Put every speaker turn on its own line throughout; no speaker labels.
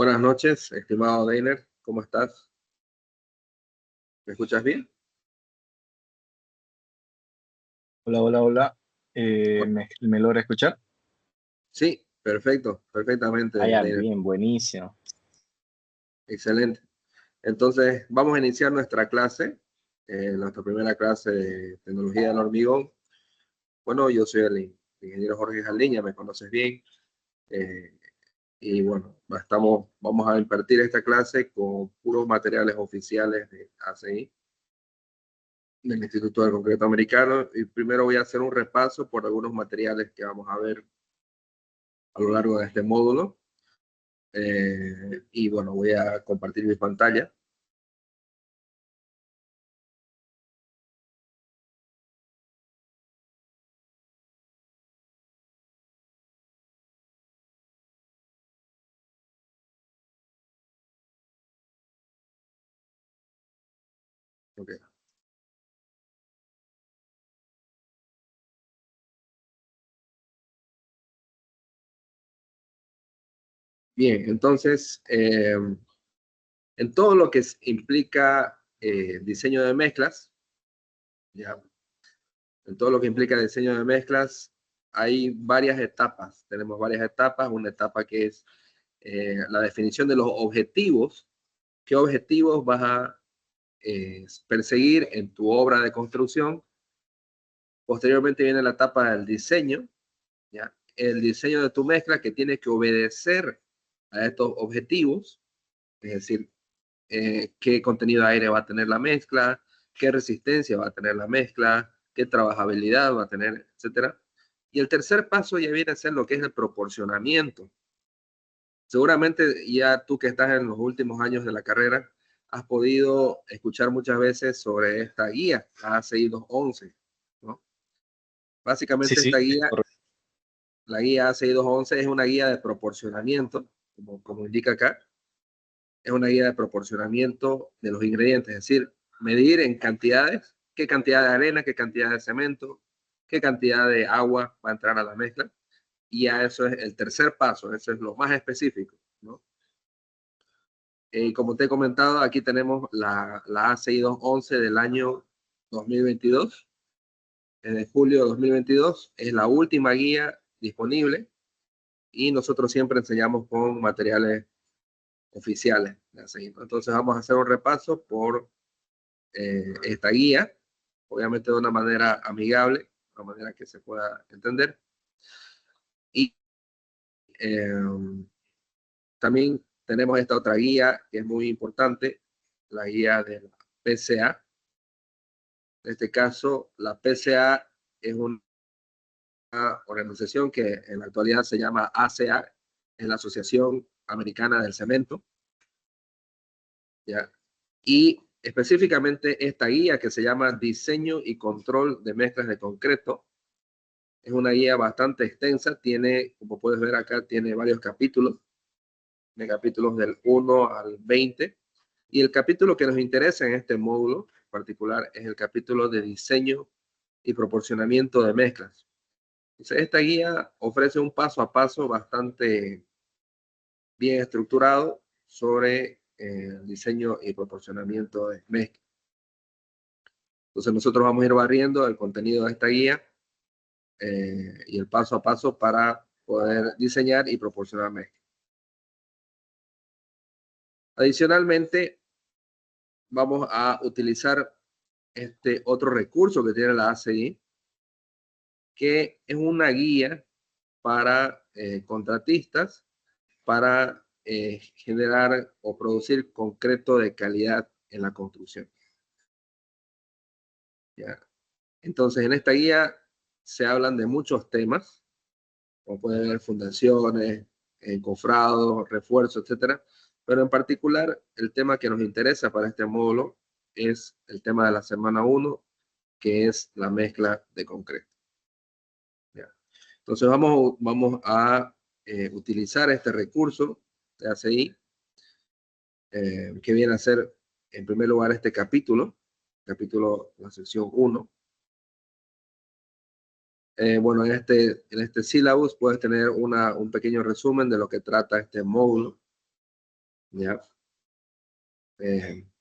Buenas noches, estimado Deiner, ¿cómo estás? ¿Me escuchas bien?
Hola, hola, hola.
Oh,
¿Me logra escuchar?
sí, perfecto, perfectamente,
Ah, ya,
Deiner,
bien, buenísimo.
excelente. Entonces, vamos a iniciar nuestra clase, nuestra primera clase de tecnología del hormigón. Bueno, yo soy el ingeniero Jorge Jaldiña, me conoces bien. eh, y bueno, vamos a impartir esta clase con puros materiales oficiales de ACI, del Instituto del Concreto Americano. Y primero voy a hacer un repaso por algunos materiales que vamos a ver a lo largo de este módulo. Y bueno, voy a compartir mi pantalla. Okay. Bien, entonces, en todo lo que implica diseño de mezclas, ya, en todo lo que implica diseño de mezclas, hay varias etapas. Tenemos varias etapas. Una etapa que es la definición de los objetivos. ¿Qué objetivos vas a perseguir en tu obra de construcción? Posteriormente viene la etapa del diseño, ¿ya? El diseño de tu mezcla que tiene que obedecer a estos objetivos, es decir, qué contenido de aire va a tener la mezcla, qué resistencia va a tener la mezcla, qué trabajabilidad va a tener, etcétera. Y el tercer paso ya viene a ser lo que es el proporcionamiento. Seguramente ya tú que estás en los últimos años de la carrera, has podido escuchar muchas veces sobre esta guía, la ACI 211, ¿no?
Sí,
Básicamente esta
sí,
guía,
correcto.
la guía ACI 211 es una guía de proporcionamiento, como indica acá, es una guía de proporcionamiento de los ingredientes, es decir, medir en cantidades, qué cantidad de arena, qué cantidad de cemento, qué cantidad de agua va a entrar a la mezcla. Y ya eso es el tercer paso, eso es lo más específico, ¿no? Y como te he comentado, aquí tenemos la ACI 211 del año 2022, de julio de 2022, es la última guía disponible y nosotros siempre enseñamos con materiales oficiales. Entonces vamos a hacer un repaso por esta guía, obviamente de una manera amigable, de una manera que se pueda entender. Y eh, también tenemos esta otra guía que es muy importante, la guía de la PCA. En este caso, la PCA es una organización que en la actualidad se llama ACA, es la Asociación Americana del Cemento, ¿ya? Y específicamente esta guía que se llama Diseño y Control de Mezclas de Concreto, es una guía bastante extensa, tiene, como puedes ver acá, tiene varios capítulos, de capítulos del 1 al 20, y el capítulo que nos interesa en este módulo en particular es el capítulo de diseño y proporcionamiento de mezclas. Entonces, esta guía ofrece un paso a paso bastante bien estructurado sobre el diseño y proporcionamiento de mezclas. Entonces, nosotros vamos a ir barriendo el contenido de esta guía y el paso a paso para poder diseñar y proporcionar mezclas. Adicionalmente, vamos a utilizar este otro recurso que tiene la ACI, que es una guía para contratistas para generar o producir concreto de calidad en la construcción. ¿Ya? Entonces, en esta guía se hablan de muchos temas, como pueden ver, fundaciones, encofrados, refuerzos, etcétera. Pero en particular, el tema que nos interesa para este módulo es el tema de la semana 1, que es la mezcla de concreto. ¿Ya? Entonces, vamos a utilizar este recurso de ACI, que viene a ser, en primer lugar, este capítulo, la sección 1. Bueno, en este syllabus puedes tener un pequeño resumen de lo que trata este módulo. ¿ya?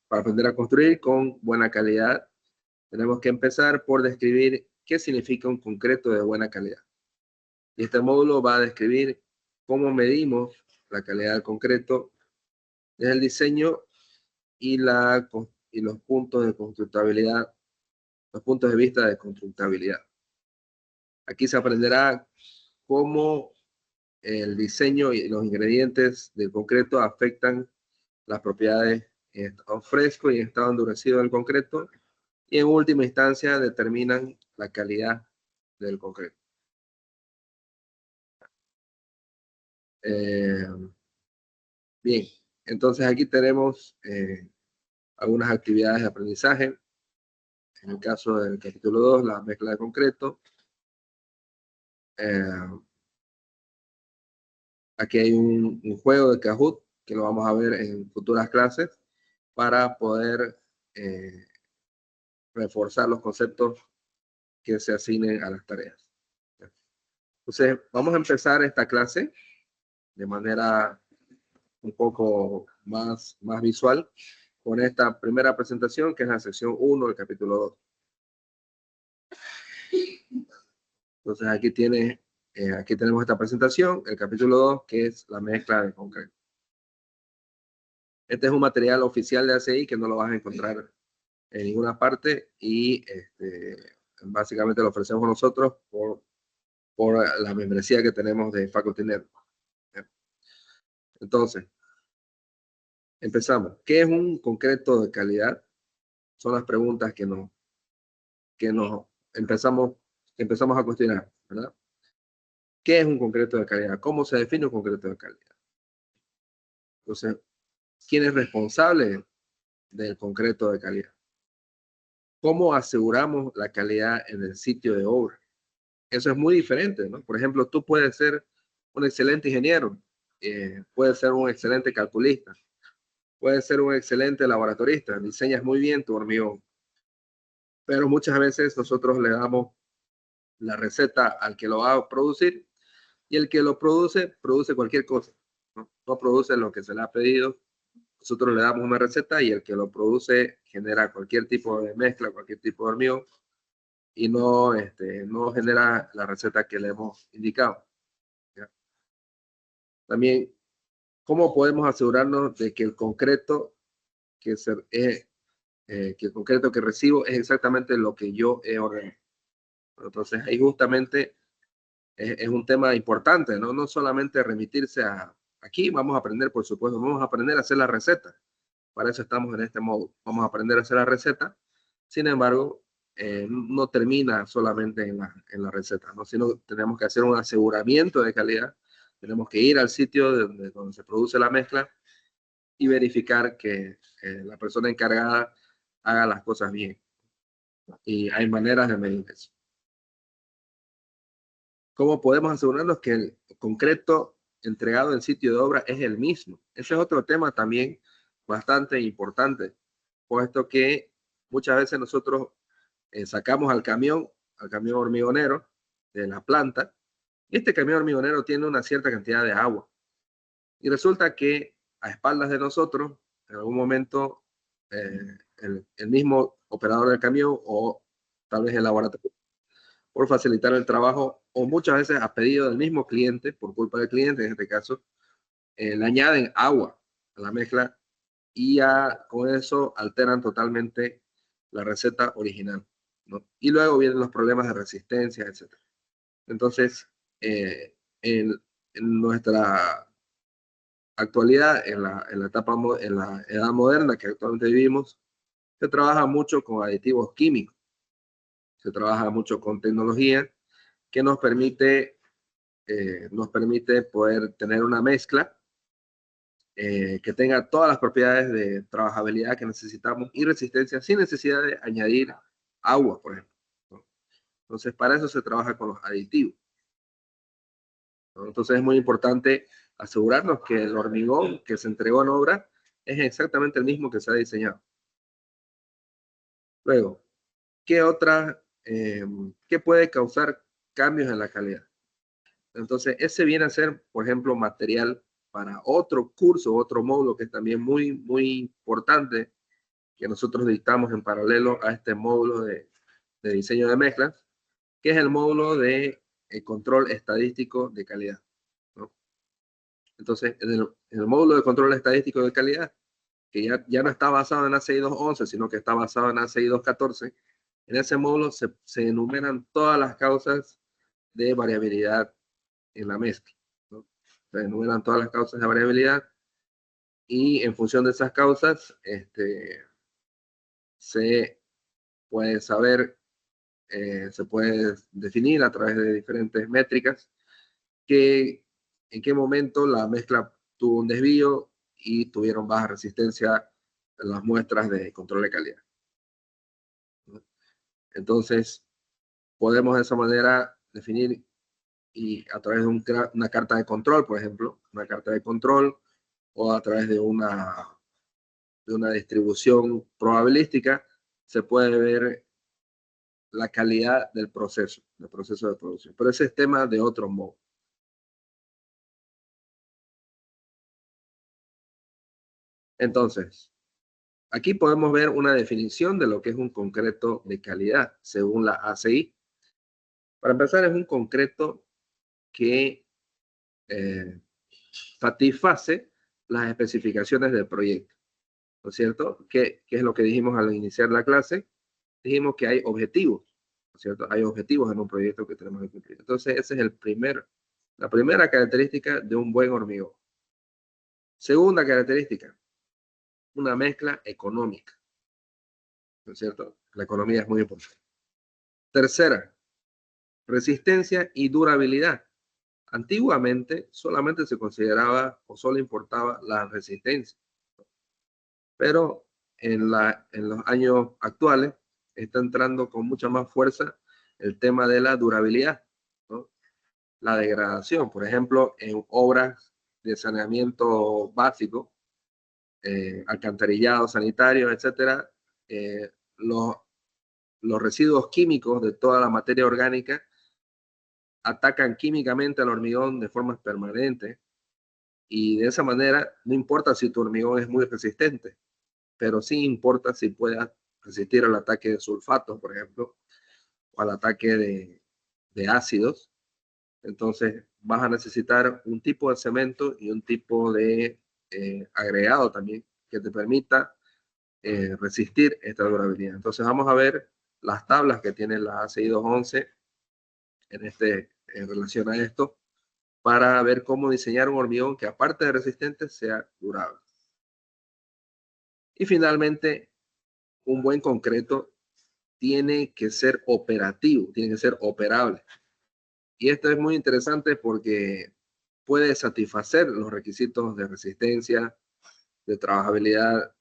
Para aprender a construir con buena calidad, tenemos que empezar por describir qué significa un concreto de buena calidad. Y este módulo va a describir cómo medimos la calidad del concreto desde el diseño y los puntos de constructabilidad, los puntos de vista de constructabilidad. Aquí se aprenderá cómo el diseño y los ingredientes del concreto afectan las propiedades en estado fresco y en estado endurecido del concreto, y en última instancia determinan la calidad del concreto. Bien, entonces aquí tenemos algunas actividades de aprendizaje. En el caso del capítulo 2, la mezcla de concreto. Aquí hay un juego de Kahoot que lo vamos a ver en futuras clases para poder reforzar los conceptos que se asignen a las tareas. Entonces, vamos a empezar esta clase de manera un poco más visual con esta primera presentación, que es la sección 1 del capítulo 2. Entonces, aquí tenemos esta presentación, el capítulo 2, que es la mezcla de concreto. Este es un material oficial de ACI que no lo vas a encontrar en ninguna parte y básicamente lo ofrecemos nosotros por la membresía que tenemos de Faculty Network. Entonces, empezamos. ¿Qué es un concreto de calidad? Son las preguntas que nos empezamos a cuestionar, ¿verdad? ¿Qué es un concreto de calidad? ¿Cómo se define un concreto de calidad? Entonces, ¿quién es responsable del concreto de calidad? ¿Cómo aseguramos la calidad en el sitio de obra? Eso es muy diferente, ¿no? Por ejemplo, tú puedes ser un excelente ingeniero, puedes ser un excelente calculista, puedes ser un excelente laboratorista, diseñas muy bien tu hormigón, pero muchas veces nosotros le damos la receta al que lo va a producir y el que lo produce cualquier cosa, ¿no? No produce lo que se le ha pedido. Nosotros le damos una receta y el que lo produce genera cualquier tipo de mezcla, cualquier tipo de hormigón y no genera la receta que le hemos indicado, ¿ya? También, ¿cómo podemos asegurarnos de que el concreto que el concreto que recibo es exactamente lo que yo he ordenado? Entonces, ahí justamente es un tema importante, ¿no? No solamente remitirse aquí vamos a aprender, por supuesto, vamos a aprender a hacer la receta. Para eso estamos en este módulo. Vamos a aprender a hacer la receta. Sin embargo, no termina solamente en la receta, ¿no? Sino tenemos que hacer un aseguramiento de calidad. Tenemos que ir al sitio donde se produce la mezcla y verificar que la persona encargada haga las cosas bien. Y hay maneras de medir eso. ¿Cómo podemos asegurarnos que el concreto entregado en sitio de obra es el mismo? Ese es otro tema también bastante importante, puesto que muchas veces nosotros sacamos al camión hormigonero de la planta, y este camión hormigonero tiene una cierta cantidad de agua. Y resulta que a espaldas de nosotros, en algún momento, el mismo operador del camión o tal vez el laboratorio, por facilitar el trabajo, o muchas veces a pedido del mismo cliente, por culpa del cliente en este caso, le añaden agua a la mezcla y con eso alteran totalmente la receta original, ¿no? Y luego vienen los problemas de resistencia, etc. Entonces, en nuestra actualidad, en la edad moderna que actualmente vivimos, se trabaja mucho con aditivos químicos, se trabaja mucho con tecnología que nos permite poder tener una mezcla que tenga todas las propiedades de trabajabilidad que necesitamos y resistencia sin necesidad de añadir agua, por ejemplo, ¿no? Entonces, para eso se trabaja con los aditivos, ¿no? Entonces, es muy importante asegurarnos que el hormigón que se entregó en obra es exactamente el mismo que se ha diseñado. Luego, ¿qué puede causar cambios en la calidad? Entonces, ese viene a ser, por ejemplo, material para otro curso, otro módulo que es también muy, muy importante, que nosotros dictamos en paralelo a este módulo de diseño de mezclas, que es el módulo de control estadístico de calidad, ¿no? Entonces, en el módulo de control estadístico de calidad, que ya no está basado en ACI 211, sino que está basado en ACI 214, en ese módulo se enumeran todas las causas de variabilidad en la mezcla, ¿no? Se enumeran todas las causas de variabilidad y en función de esas causas se puede saber, se puede definir a través de diferentes métricas en qué momento la mezcla tuvo un desvío y tuvieron baja resistencia en las muestras de control de calidad, ¿no? Entonces, podemos de esa manera definir y a través de una carta de control, por ejemplo, una carta de control o a través de una distribución probabilística, se puede ver la calidad del proceso de producción. Pero ese es tema de otro modo. Entonces, aquí podemos ver una definición de lo que es un concreto de calidad, según la ACI. Para empezar, es un concreto que satisface las especificaciones del proyecto, ¿no es cierto? ¿Qué es lo que dijimos al iniciar la clase? Dijimos que hay objetivos, ¿no es cierto? Hay objetivos en un proyecto que tenemos que cumplir. Entonces, esa es la primera característica de un buen hormigón. Segunda característica, una mezcla económica, ¿no es cierto? La economía es muy importante. Tercera, resistencia y durabilidad. Antiguamente solamente se consideraba o solo importaba la resistencia, pero en los años actuales está entrando con mucha más fuerza el tema de la durabilidad, ¿no? La degradación, por ejemplo, en obras de saneamiento básico, alcantarillado, sanitario, etcétera, los, los residuos químicos de toda la materia orgánica atacan químicamente al hormigón de forma permanente y de esa manera no importa si tu hormigón es muy resistente, pero sí importa si pueda resistir al ataque de sulfatos, por ejemplo, o al ataque de ácidos. Entonces vas a necesitar un tipo de cemento y un tipo de agregado también que te permita resistir esta durabilidad. Entonces vamos a ver las tablas que tiene la ACI 211 en relación a esto, para ver cómo diseñar un hormigón que aparte de resistente sea durable. Y finalmente, un buen concreto tiene que ser operativo, tiene que ser operable. Y esto es muy interesante porque puede satisfacer los requisitos de resistencia, de trabajabilidad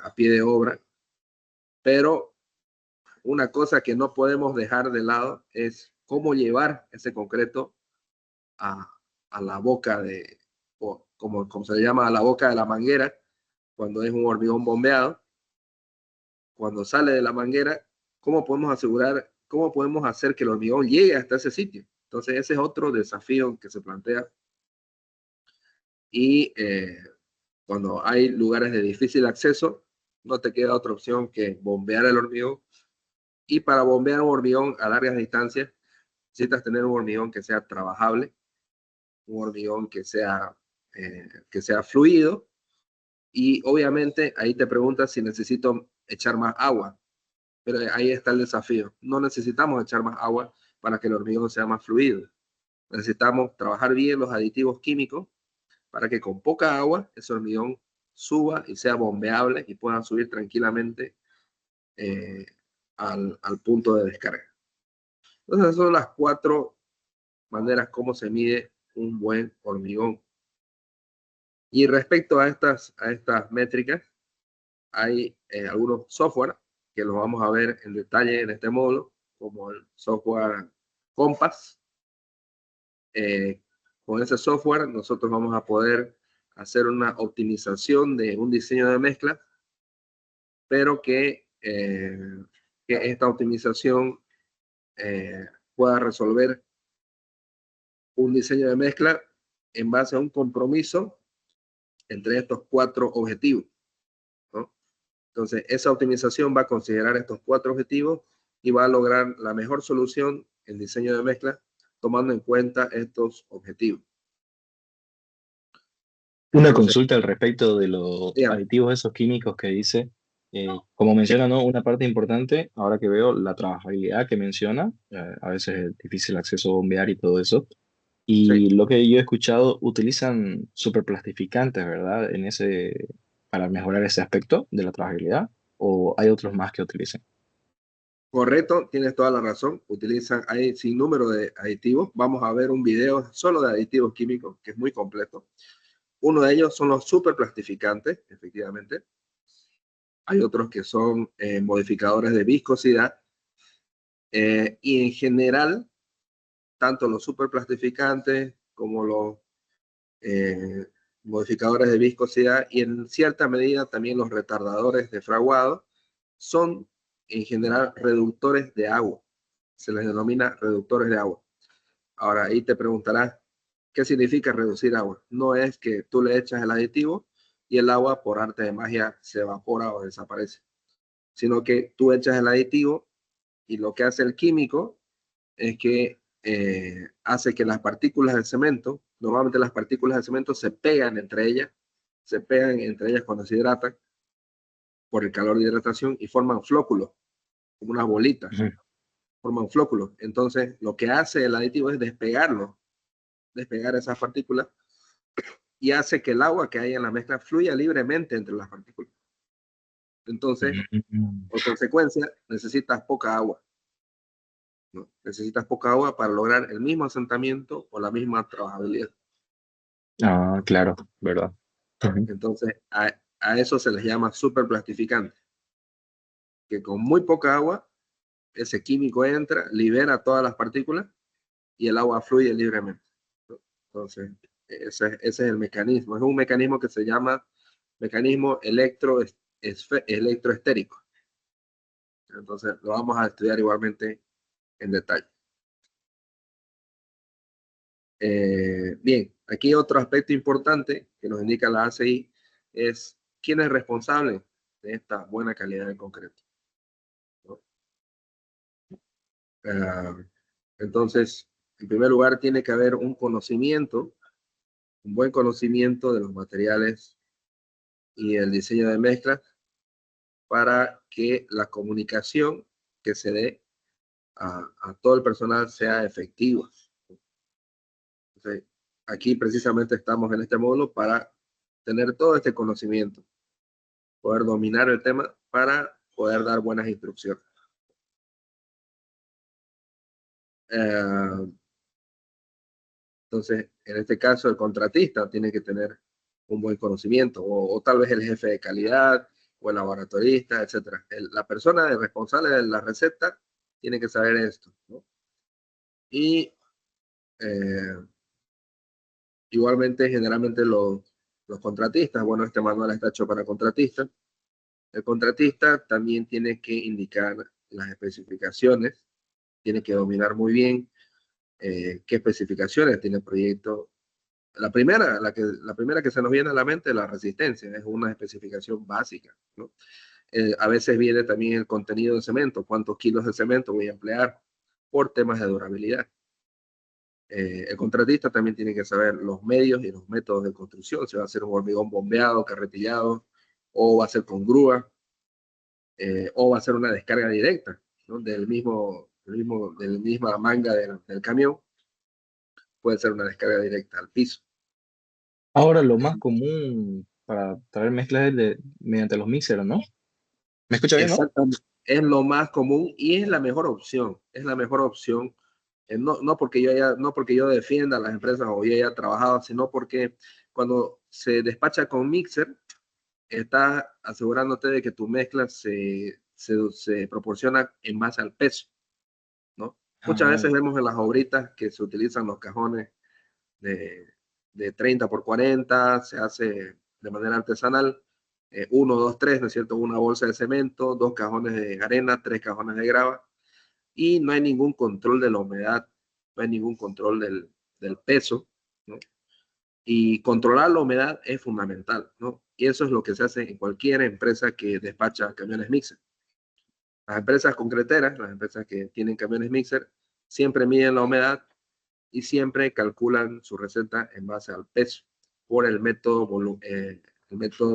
a pie de obra, pero una cosa que no podemos dejar de lado es cómo llevar ese concreto a, a la boca o como se le llama, a la boca de la manguera, cuando es un hormigón bombeado. Cuando sale de la manguera, cómo podemos hacer que el hormigón llegue hasta ese sitio? Entonces, ese es otro desafío que se plantea. Y cuando hay lugares de difícil acceso, no te queda otra opción que bombear el hormigón. Y para bombear un hormigón a largas distancias, necesitas tener un hormigón que sea trabajable, un hormigón que sea fluido. Y obviamente ahí te preguntas si necesito echar más agua. Pero ahí está el desafío. No necesitamos echar más agua para que el hormigón sea más fluido. Necesitamos trabajar bien los aditivos químicos para que con poca agua ese hormigón suba y sea bombeable y pueda subir tranquilamente eh, al punto de descarga. Entonces, esas son las 4 maneras como se mide un buen hormigón. Y respecto a estas métricas, hay algunos software que los vamos a ver en detalle en este módulo, como el software Compass. Con ese software nosotros vamos a poder hacer una optimización de un diseño de mezcla, pero que esta optimización pueda resolver un diseño de mezcla en base a un compromiso entre estos 4 objetivos, ¿no? Entonces, esa optimización va a considerar estos 4 objetivos y va a lograr la mejor solución en diseño de mezcla tomando en cuenta estos objetivos.
Una
Entonces,
consulta al respecto de los
digamos,
aditivos esos químicos que dice, como menciona, ¿no? Una parte importante, ahora que veo la trabajabilidad que menciona, a veces es difícil acceso a bombear y todo eso,
sí,
y lo que yo he escuchado, utilizan superplastificantes, ¿verdad? Para mejorar ese aspecto de la trabajabilidad, o hay otros más que utilicen.
correcto, tienes toda la razón. Utilizan, hay sin número de aditivos. Vamos a ver un video solo de aditivos químicos, que es muy completo. Uno de ellos son los superplastificantes, efectivamente. Hay otros que son modificadores de viscosidad. Y en general, tanto los superplastificantes como los eh, modificadores de viscosidad y en cierta medida también los retardadores de fraguado son en general reductores de agua. Se les denomina reductores de agua. Ahora ahí te preguntarás, ¿qué significa reducir agua? No es que tú le echas el aditivo y el agua por arte de magia se evapora o desaparece, sino que tú echas el aditivo y lo que hace el químico es que hace que las partículas de cemento, normalmente las partículas de cemento se pegan entre ellas cuando se hidratan por el calor de hidratación y forman flóculos, como unas bolitas,
Ujú.
forman flóculos. Entonces, lo que hace el aditivo es despegar esas partículas y hace que el agua que hay en la mezcla fluya libremente entre las partículas. Entonces,
Mm.
por consecuencia, necesitas poca agua, ¿no? Necesitas poca agua para lograr el mismo asentamiento o la misma trabajabilidad.
Ah, claro, ¿verdad? Ujú.
Entonces, a eso se les llama superplastificante, que con muy poca agua, ese químico entra, libera todas las partículas y el agua fluye libremente. Entonces, ese es el mecanismo. Es un mecanismo que se llama mecanismo electroestérico. Entonces, lo vamos a estudiar igualmente en detalle. Bien, aquí otro aspecto importante que nos indica la ACI es quién es responsable de esta buena calidad de concreto, ¿no? Uh, entonces, en primer lugar, tiene que haber un conocimiento, un buen conocimiento de los materiales y el diseño de mezclas para que la comunicación que se dé a todo el personal sea efectiva. Entonces, aquí precisamente estamos en este módulo para tener todo este conocimiento, poder dominar el tema para poder dar buenas instrucciones. Uh, Entonces, en este caso, el contratista tiene que tener un buen conocimiento, o tal vez el jefe de calidad, o el laboratorista, etcétera. La persona responsable de la receta tiene que saber esto, ¿no? Y eh, igualmente, generalmente los contratistas, bueno, este manual está hecho para contratistas. El contratista también tiene que indicar las especificaciones, tiene que dominar muy bien qué especificaciones tiene el proyecto. La primera que se nos viene a la mente es la resistencia, es una especificación básica, ¿no? A veces viene también el contenido de cemento, cuántos kilos de cemento voy a emplear por temas de durabilidad. El contratista también tiene que saber los medios y los métodos de construcción, si va a ser un hormigón bombeado, carretillado, o va a ser con grúa, o va a ser una descarga directa, ¿no? Del misma manga del camión, puede ser una descarga directa al piso.
Ahora, lo más común para traer mezclas es mediante los mixers, ¿no? ¿Me escucha bien, no?
Exactamente. Es lo más común y es la mejor opción. Es la mejor opción. No porque yo defienda a las empresas o yo haya trabajado, sino porque cuando se despacha con mixer, está asegurándote de que tu mezcla se proporciona en base al peso, ¿no? Muchas
Ah,
veces vemos en las obritas que se utilizan los cajones de, de 30 por 40, se hace de manera artesanal, 1, 2, 3, ¿no es cierto? Una bolsa de cemento, 2 cajones de arena, 3 cajones de grava, y no hay ningún control de la humedad, no hay ningún control del peso, ¿no? Y controlar la humedad es fundamental, ¿no? Y eso es lo que se hace en cualquier empresa que despacha camiones mixer. Las empresas concreteras, las empresas que tienen camiones mixer, siempre miden la humedad y siempre calculan su receta en base al peso por el método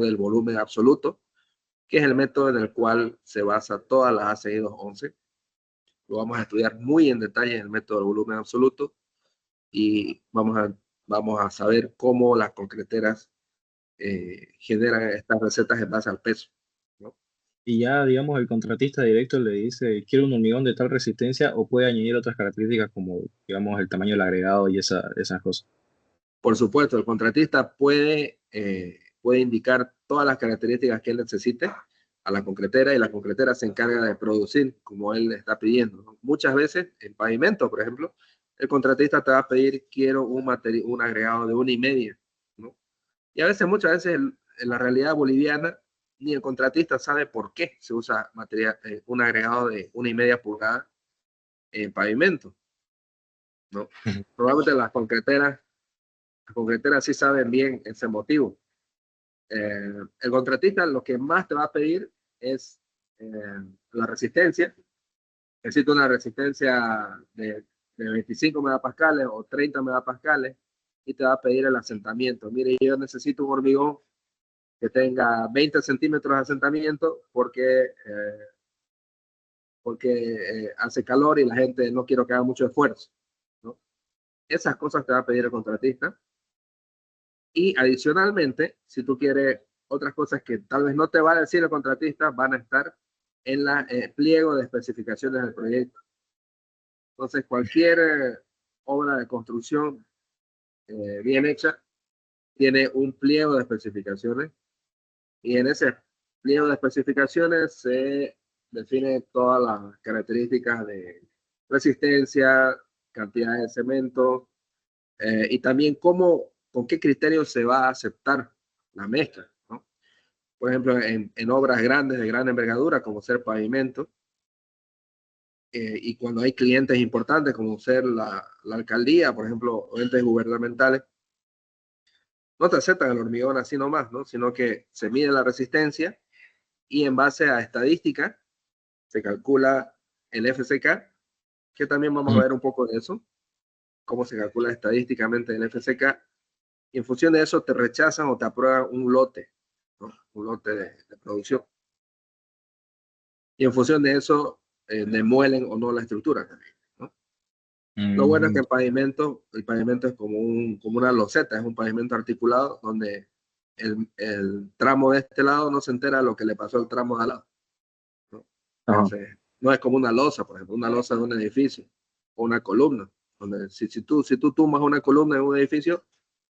del volumen absoluto, que es el método en el cual se basa toda la ACI 211. Lo vamos a estudiar muy en detalle en el método del volumen absoluto y vamos a saber cómo las concreteras generan estas recetas en base al peso, ¿no?
Y ya, digamos, el contratista directo le dice, quiero un hormigón de tal resistencia o puede añadir otras características como, digamos, el tamaño del agregado y esas cosas.
Por supuesto, el contratista puede indicar todas las características que él necesite a la concretera y la concretera se encarga de producir como él le está pidiendo, ¿no? Muchas veces en pavimento, por ejemplo, el contratista te va a pedir quiero un agregado de 1,5, ¿no? Y a veces, muchas veces, en la realidad boliviana, ni el contratista sabe por qué se usa un agregado de 1,5 pulgadas en pavimento, ¿no?
Ujú.
Probablemente las concreteras sí saben bien ese motivo. El contratista lo que más te va a pedir es la resistencia. Necesito una resistencia de 25 megapascales o 30 megapascales y te va a pedir el asentamiento. Mire, yo necesito un hormigón que tenga 20 centímetros de asentamiento porque hace calor y la gente no quiere que haga mucho esfuerzo, ¿no? Esas cosas te va a pedir el contratista. Y adicionalmente, si tú quieres otras cosas que tal vez no te va a decir el contratista, van a estar en la pliego de especificaciones del proyecto. Entonces, cualquier obra de construcción bien hecha tiene un pliego de especificaciones y en ese pliego de especificaciones se define todas las características de resistencia, cantidad de cemento y también con qué criterios se va a aceptar la mezcla, ¿no? Por ejemplo, en obras grandes, de gran envergadura, como ser pavimento, y cuando hay clientes importantes, como ser la alcaldía, por ejemplo, o entes gubernamentales, no te aceptan el hormigón así nomás, ¿no? Sino que se mide la resistencia y en base a estadística se calcula el FCK, que también vamos a
Mm.
ver un poco de eso, cómo se calcula estadísticamente el FCK, y en función de eso te rechazan o te aprueban un lote, ¿no? Un lote de producción. Y en función de eso demuelen o no la estructura también, ¿no? Lo bueno es que
Mm.
el pavimento es como una loseta, es un pavimento articulado donde el tramo de este lado no se entera de lo que le pasó al tramo de al lado, ¿no?
Ajá.
Entonces, no es como una losa, por ejemplo, una losa de un edificio o una columna, donde si tú tumbas una columna en un edificio,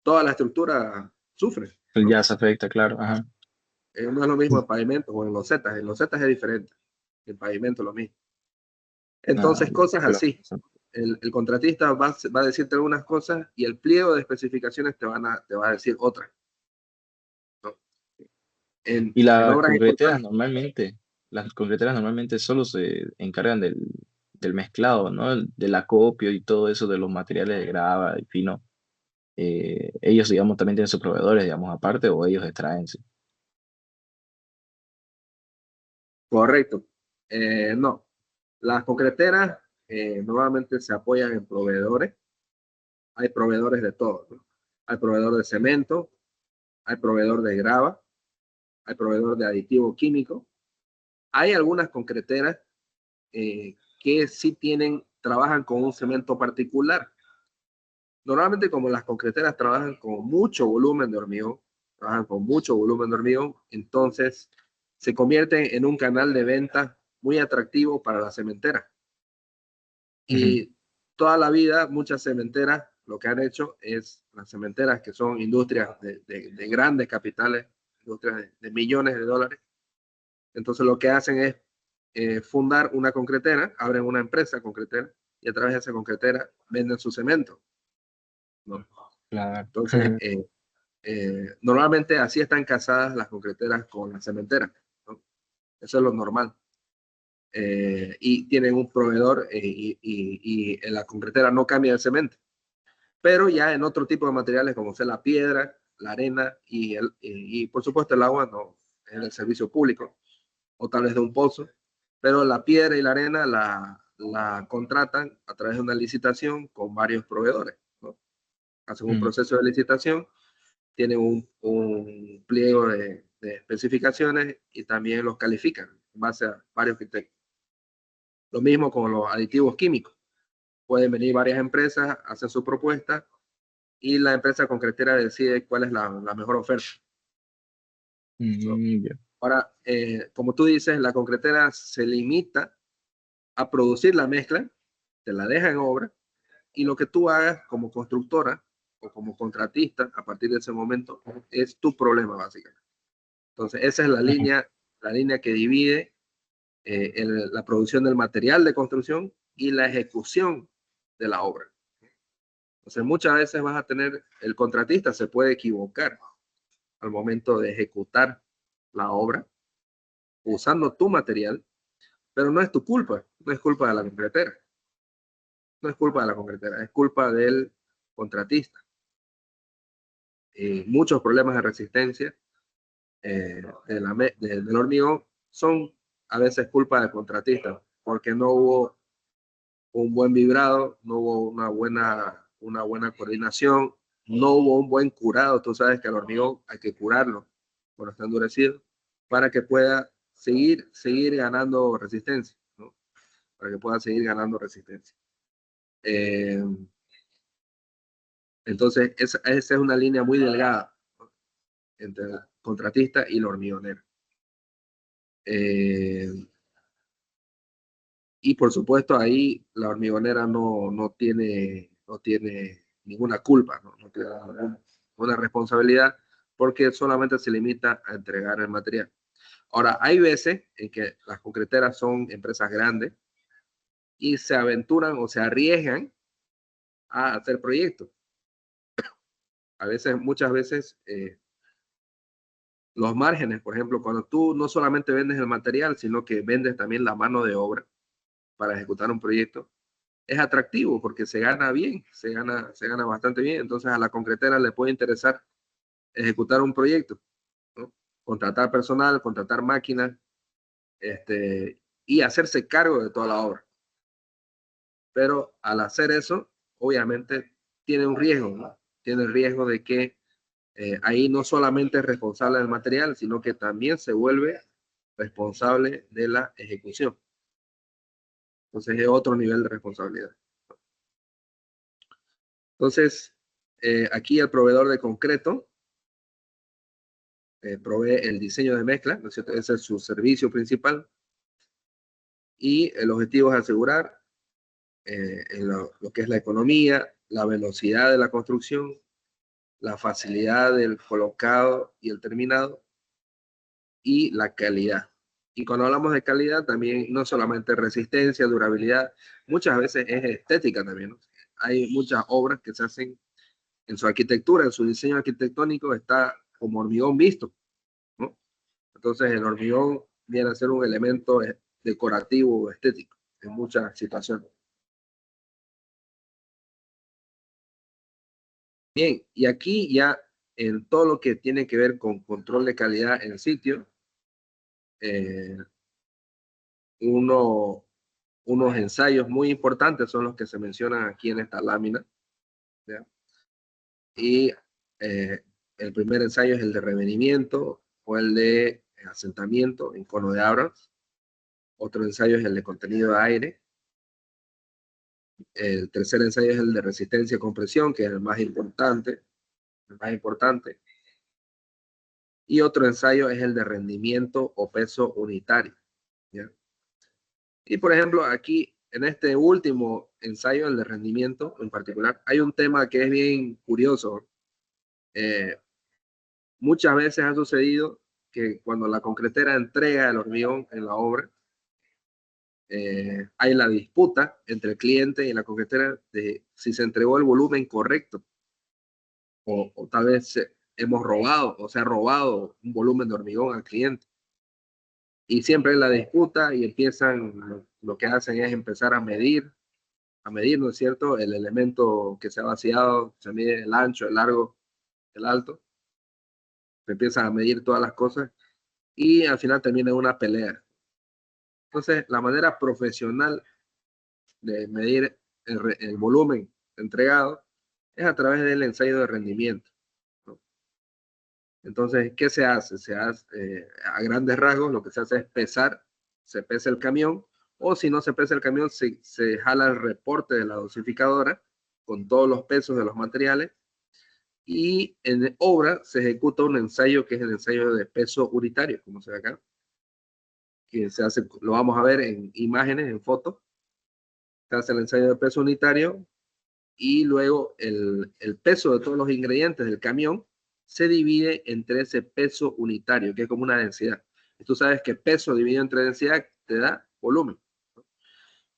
toda la estructura sufre, ¿no?
Ya se afecta, claro. Ajá.
No es lo mismo en pavimento o en losetas es diferente, en pavimento lo mismo.
Ah,
Entonces,
ya,
cosas
claro.
así. El contratista va a decirte algunas cosas y el pliego de especificaciones te va a decir otras, ¿no?
Y
En obras importantes,
las concreteras normalmente solo se encargan del mezclado, ¿no? Del acopio y todo eso de los materiales de grava y fino. Ellos, digamos, también tienen sus proveedores, digamos, aparte, o ellos extraen. Sí.
correcto. No, las concreteras normalmente se apoyan en proveedores. Hay proveedores de todo, ¿no? Hay proveedor de cemento, hay proveedor de grava, hay proveedor de aditivo químico. Hay algunas concreteras que sí trabajan con un cemento particular. Normalmente, como las concreteras trabajan con mucho volumen de hormigón, entonces se convierte en un canal de venta muy atractivo para la cementera.
Ujú.
Y toda la vida, muchas cementeras lo que han hecho es, las cementeras que son industrias de grandes capitales, industrias de millones de dólares, entonces lo que hacen es fundar una concretera, abren una empresa concretera y a través de esa concretera venden su cemento, ¿no?
Claro.
Entonces, normalmente así están casadas las concreteras con las cementeras, ¿no? Eso es lo normal. Y tienen un proveedor y la concretera no cambia el cemento. pero ya en otro tipo de materiales como sea la piedra, la arena y por supuesto el agua no es el servicio público o tal vez de un pozo, pero la piedra y la arena la contratan a través de una licitación con varios proveedores, ¿no? Hacen un
Mm,
proceso de licitación, tienen un pliego de especificaciones y también los califican en base a varios criterios. Lo mismo con los aditivos químicos. Pueden venir varias empresas, hacen su propuesta y la empresa concretera decide cuál es la mejor oferta, ¿no?
ya.
Ahora, como tú dices, la concretera se limita a producir la mezcla, te la deja en obra y lo que tú hagas como constructora o como contratista a partir de ese momento es tu problema básicamente. Entonces, esa es la línea que divide la producción del material de construcción y la ejecución de la obra. Entonces, muchas veces vas a tener, el contratista se puede equivocar al momento de ejecutar la obra usando tu material, pero no es tu culpa, no es culpa de la concretera, no es culpa de la concretera, es culpa del contratista. Muchos problemas de resistencia del hormigón son a veces culpa del contratista, porque no hubo un buen vibrado, no hubo una buena coordinación, no hubo un buen curado. Tú sabes que el hormigón hay que curarlo cuando está endurecido para que pueda seguir ganando resistencia, ¿no? Para que pueda seguir ganando resistencia. Eh, entonces, esa es una línea muy delgada, ¿no? Entre el contratista y el hormigonero. Eh, y por supuesto, ahí la hormigonera no tiene ninguna culpa, ¿no? No tiene ninguna responsabilidad porque solamente se limita a entregar el material. Ahora, hay veces en que las concreteras son empresas grandes y se aventuran o se arriesgan a hacer proyectos. A veces, muchas veces, los márgenes, por ejemplo, cuando tú no solamente vendes el material, sino que vendes también la mano de obra para ejecutar un proyecto, es atractivo porque se gana bien, se gana bastante bien. Entonces a la concretera le puede interesar ejecutar un proyecto, ¿no? Contratar personal, contratar máquinas, y hacerse cargo de toda la obra. Pero al hacer eso, obviamente tiene un riesgo, ¿no? Tiene el riesgo de que ahí no solamente es responsable del material, sino que también se vuelve responsable de la ejecución. Entonces es otro nivel de responsabilidad. Entonces, aquí el proveedor de concreto provee el diseño de mezcla, ¿no es cierto? Ese es su servicio principal. Y el objetivo es asegurar lo que es la economía, la velocidad de la construcción, la facilidad del colocado y el terminado y la calidad. Y cuando hablamos de calidad, también no solamente resistencia, durabilidad, muchas veces es estética también, ¿no? Hay muchas obras que se hacen en su arquitectura, en su diseño arquitectónico, está como hormigón visto, ¿no? Entonces el hormigón viene a ser un elemento decorativo o estético en muchas situaciones. Bien, y aquí ya en todo lo que tiene que ver con control de calidad en el sitio, eh, uno, unos ensayos muy importantes son los que se mencionan aquí en esta lámina, ¿ya? Y el primer ensayo es el de revenimiento o el de asentamiento en cono de Abrams. Otro ensayo es el de contenido de aire. El tercer ensayo es el de resistencia a compresión, que es el más importante. El más importante. Y otro ensayo es el de rendimiento o peso unitario, ¿ya? Y por ejemplo, aquí en este último ensayo, el de rendimiento en particular, hay un tema que es bien curioso. Eh, Muchas veces ha sucedido que cuando la concretera entrega el hormigón en la obra, hay la disputa entre el cliente y la concretera de si se entregó el volumen correcto o tal vez hemos robado o se ha robado un volumen de hormigón al cliente. Y siempre hay la disputa y empiezan, lo que hacen es empezar a medir a medir, ¿no es cierto?, el elemento que se ha vaciado, se mide el ancho, el largo, el alto, se empiezan a medir todas las cosas y al final termina en una pelea. Entonces, la manera profesional de medir el volumen entregado es a través del ensayo de rendimiento, ¿no? Entonces, ¿qué se hace? Se hace a grandes rasgos, lo que se hace es pesar, se pesa el camión, o si no se pesa el camión, se jala el reporte de la dosificadora con todos los pesos de los materiales, y en obra se ejecuta un ensayo que es el ensayo de peso unitario, como se ve acá, que se hace, lo vamos a ver en imágenes, en fotos. Se hace el ensayo de peso unitario y luego el peso de todos los ingredientes del camión se divide entre ese peso unitario, que es como una densidad. Y tú sabes que peso dividido entre densidad te da volumen.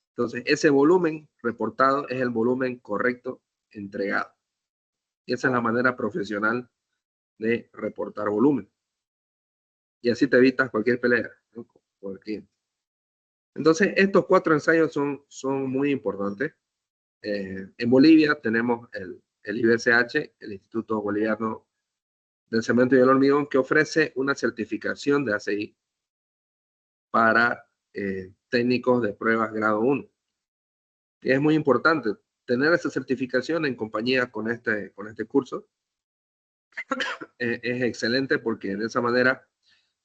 Entonces, ese volumen reportado es el volumen correcto entregado. Y esa es la manera profesional de reportar volumen. Y así te evitas cualquier pelea, ¿no? Entonces, estos 4 ensayos son muy importantes. En Bolivia tenemos el IBCH, el Instituto Boliviano del Cemento y el Hormigón, que ofrece una certificación de ACI para técnicos de pruebas grado 1. Y es muy importante tener esa certificación en compañía con este curso. Es excelente porque de esa manera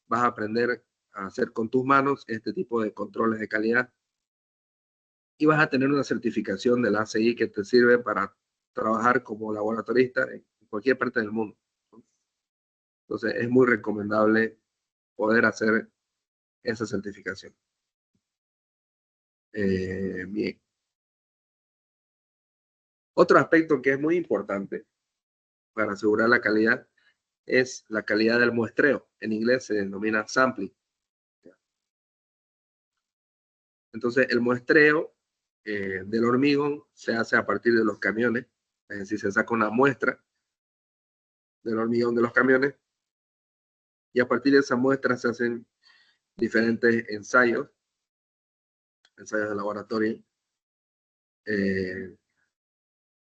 vas a aprender a hacer con tus manos este tipo de controles de calidad y vas a tener una certificación de la ACI que te sirve para trabajar como laboratorista en cualquier parte del mundo. Entonces es muy recomendable poder hacer esa certificación. Bien. Otro aspecto que es muy importante para asegurar la calidad es la calidad del muestreo. En inglés se denomina sampling. Entonces el muestreo del hormigón se hace a partir de los camiones. Es decir, se saca una muestra del hormigón de los camiones y a partir de esa muestra se hacen diferentes ensayos de laboratorio,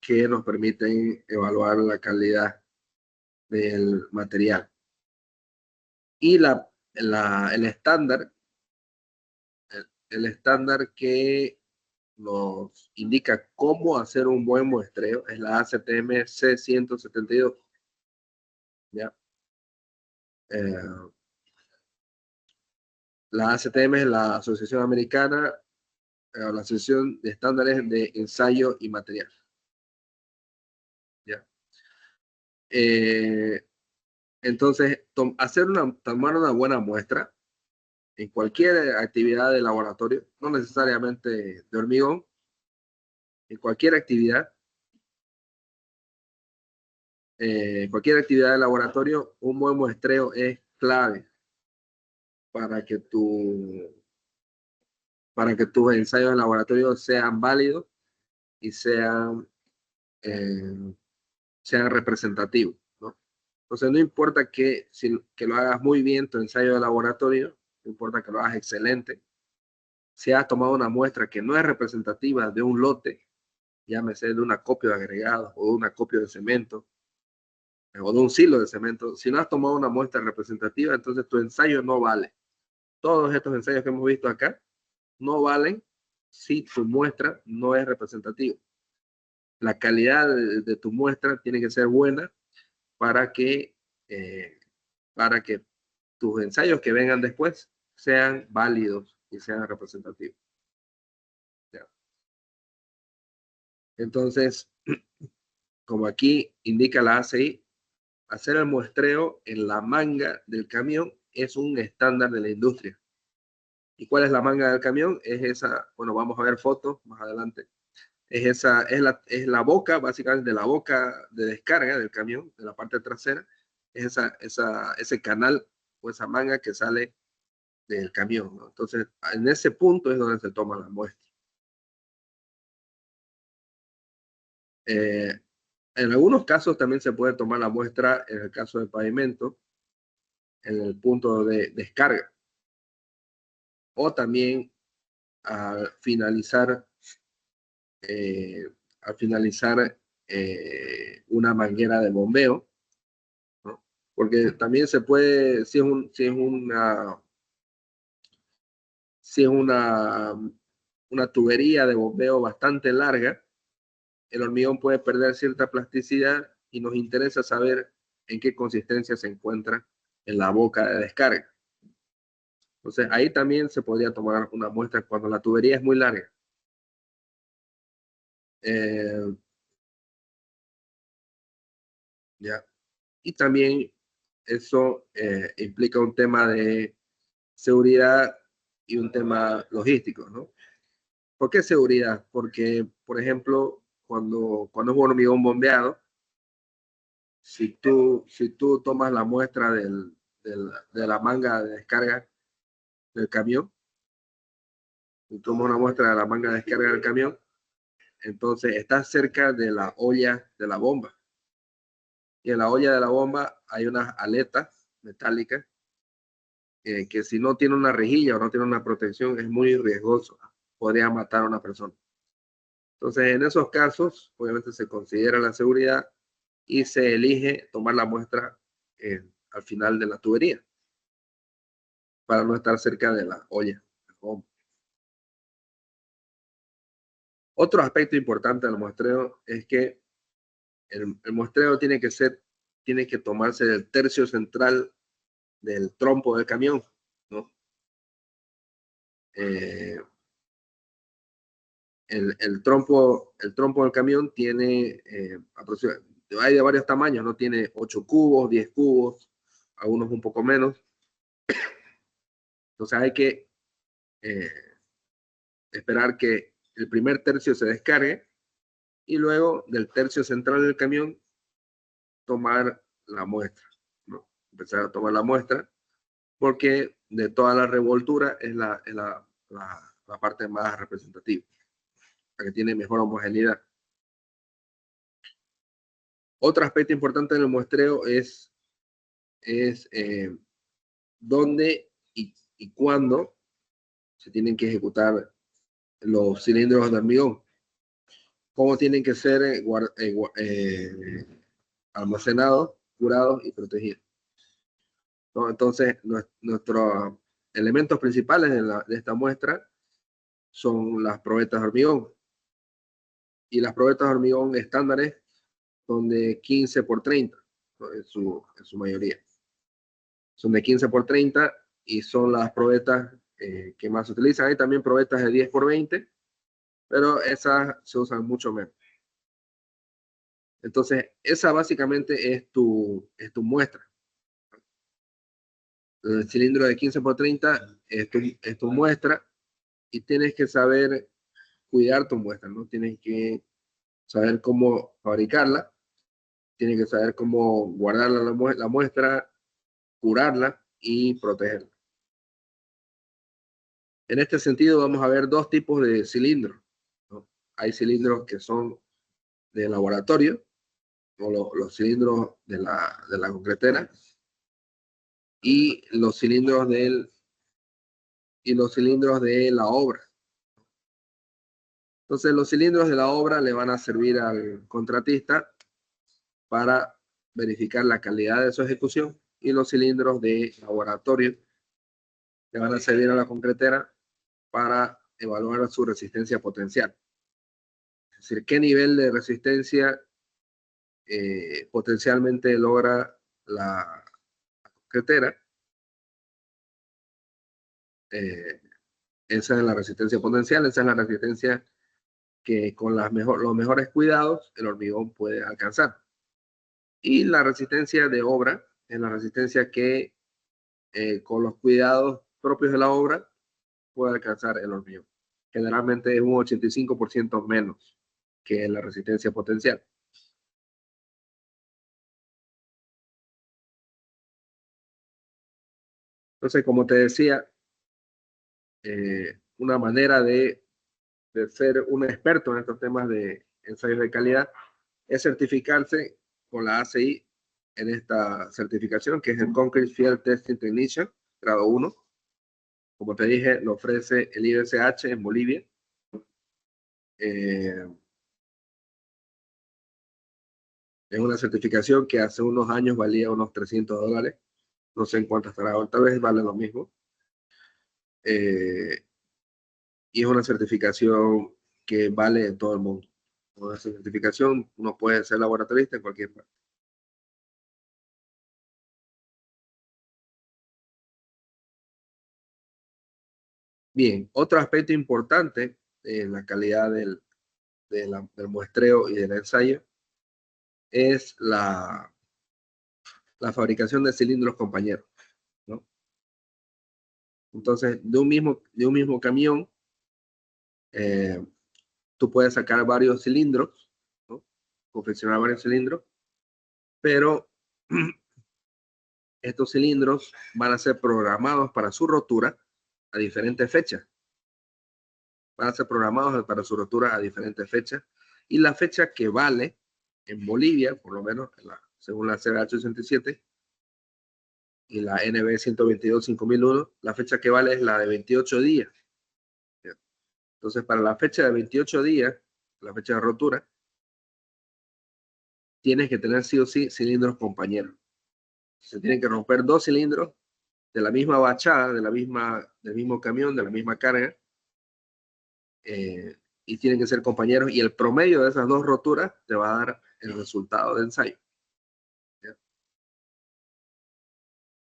que nos permiten evaluar la calidad del material. Y el estándar, el estándar que nos indica cómo hacer un buen muestreo es la ACTM C172. ¿Ya? La ACTM es la Asociación Americana, la Asociación de Estándares de Ensayo y Material. ¿Ya? Entonces, tomar una buena muestra en cualquier actividad de laboratorio, no necesariamente de hormigón, en cualquier actividad de laboratorio, un buen muestreo es clave para que tus ensayos de laboratorio sean válidos y eh, sean representativos, ¿no? Entonces, no importa que lo hagas muy bien tu ensayo de laboratorio, no importa que lo hagas excelente. Si has tomado una muestra que no es representativa de un lote, llámese de un acopio de agregados o de un acopio de cemento o de un silo de cemento, si no has tomado una muestra representativa, entonces tu ensayo no vale. Todos estos ensayos que hemos visto acá no valen si tu muestra no es representativa. La calidad de tu muestra tiene que ser buena para que, eh, para que tus ensayos que vengan después sean válidos y sean representativos. ¿Ya? Entonces, como aquí indica la ACI, hacer el muestreo en la manga del camión es un estándar de la industria. ¿Y cuál es la manga del camión? Es esa, bueno, vamos a ver fotos más adelante. Es la boca, básicamente de la boca de descarga del camión, de la parte trasera. Es ese canal o esa manga que sale del camión, ¿no? Entonces, en ese punto es donde se toma la muestra. Eh, en algunos casos también se puede tomar la muestra, en el caso del pavimento, en el punto de descarga. O también al finalizar al finalizar una manguera de bombeo, ¿no? Porque también se puede, si es una tubería de bombeo bastante larga, el hormigón puede perder cierta plasticidad y nos interesa saber en qué consistencia se encuentra en la boca de descarga. Entonces, ahí también se podría tomar una muestra cuando la tubería es muy larga. ¿Ya? Y también eso implica un tema de seguridad y un tema logístico, ¿no? ¿Por qué seguridad? Porque, por ejemplo, cuando es un hormigón bombeado, si tú tomas la muestra de la manga de descarga del camión, si tomas una muestra de la manga de descarga del camión, entonces estás cerca de la olla de la bomba. Y en la olla de la bomba hay unas aletas metálicas que si no tiene una rejilla o no tiene una protección es muy riesgoso. Podría matar a una persona. Entonces, en esos casos, obviamente se considera la seguridad y se elige tomar la muestra al final de la tubería para no estar cerca de la olla. Otro aspecto importante del muestreo es que el muestreo tiene que tomarse del tercio central del trompo del camión, ¿no? Eh, el trompo del camión tiene hay de varios tamaños, ¿no? Tiene 8 cubos, 10 cubos, algunos un poco menos. Entonces hay que eh, esperar que el primer tercio se descargue y luego del tercio central del camión tomar la muestra, ¿no? Empezar a tomar la muestra porque de toda la revoltura es la parte más representativa, la que tiene mejor homogeneidad. Otro aspecto importante en el muestreo es dónde y cuándo se tienen que ejecutar los cilindros de hormigón, cómo tienen que ser almacenados, curados y protegidos, ¿no? Entonces, nuestros elementos principales de esta muestra son las probetas de hormigón. Y las probetas de hormigón estándares son de 15 por 30, ¿no? en su mayoría. Son de 15 por 30 y son las probetas que más se utilizan. Hay también probetas de 10 por 20, pero esas se usan mucho menos. Entonces, esa básicamente es tu muestra. El cilindro de 15 por 30 es tu muestra y tienes que saber cuidar tu muestra, ¿no? Tienes que saber cómo fabricarla, tienes que saber cómo guardar la muestra, curarla y protegerla. En este sentido, vamos a ver dos tipos de cilindros, ¿no? Hay cilindros que son de laboratorio, o los cilindros de la concretera, y los cilindros de la obra. Entonces, los cilindros de la obra le van a servir al contratista para verificar la calidad de su ejecución, y los cilindros de laboratorio le van a servir a la concretera para evaluar su resistencia potencial. Es decir, qué nivel de resistencia potencialmente logra la concretera. Esa es la resistencia potencial, esa es la resistencia que con los mejores cuidados el hormigón puede alcanzar. Y la resistencia de obra es la resistencia que con los cuidados propios de la obra puede alcanzar el hormigón. Generalmente es un 85% menos que la resistencia potencial. Entonces, como te decía, una manera de ser un experto en estos temas de ensayos de calidad es certificarse con la ACI en esta certificación, que es el Concrete Field Testing Technician, grado 1. Como te dije, lo ofrece el IBCH en Bolivia. Eh, es una certificación que hace unos años valía unos $300. No sé en cuánto estará ahora, tal vez vale lo mismo. Y es una certificación que vale en todo el mundo. Con esa certificación uno puede ser laboratorista en cualquier parte. Bien, otro aspecto importante en la calidad del muestreo y del ensayo es la fabricación de cilindros compañeros, ¿no? Entonces, de un mismo camión, eh, tú puedes sacar varios cilindros, ¿no? Confeccionar varios cilindros, pero estos cilindros van a ser programados para su rotura a diferentes fechas. Van a ser programados para su rotura a diferentes fechas. Y la fecha que vale en Bolivia, por lo menos según la CH87 y la NB 122-5001, la fecha que vale es la de 28 días. Entonces, para la fecha de 28 días, la fecha de rotura, tienes que tener sí o sí cilindros compañeros. Se tienen que romper dos cilindros de la misma bachada, del mismo camión, de la misma carga, y tienen que ser compañeros, y el promedio de esas dos roturas te va a dar el resultado de ensayo. ¿Ya?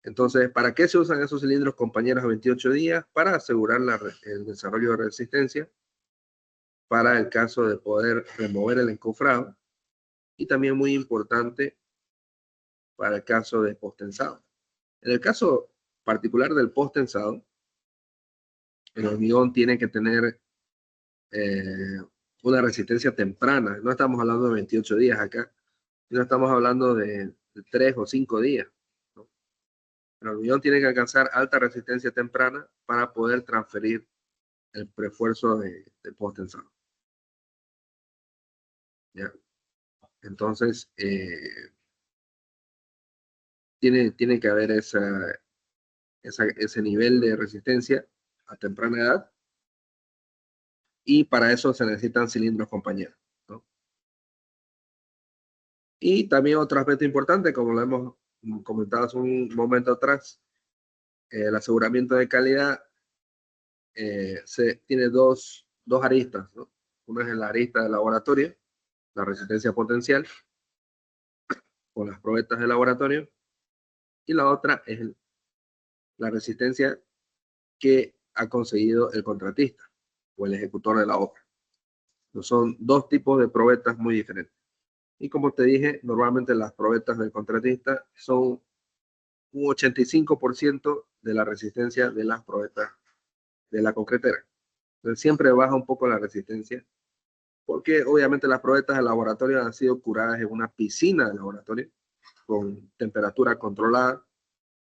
Entonces, ¿para qué se usan esos cilindros compañeros a 28 días? Para asegurar el desarrollo de resistencia, para el caso de poder remover el encofrado, y también muy importante para el caso de post-tensado. En el caso particular del post-tensado, el hormigón tiene que tener eh, una resistencia temprana. No estamos hablando de 28 días acá, no estamos hablando de 3 o 5 días, ¿no? El hormigón tiene que alcanzar alta resistencia temprana para poder transferir el refuerzo de post-tensado. ¿Ya? Entonces, tiene que haber ese nivel de resistencia a temprana edad, y para eso se necesitan cilindros compañeros, ¿no? Y también otro aspecto importante, como lo hemos comentado hace un momento atrás, el aseguramiento de calidad tiene dos aristas, ¿no? Una es la arista de laboratorio, la resistencia potencial con las probetas de laboratorio, y la otra es la resistencia que ha conseguido el contratista o el ejecutor de la obra. Son dos tipos de probetas muy diferentes. Y como te dije, normalmente las probetas del contratista son un 85% de la resistencia de las probetas de la concretera. Entonces siempre baja un poco la resistencia, porque obviamente las probetas de laboratorio han sido curadas en una piscina de laboratorio con temperatura controlada,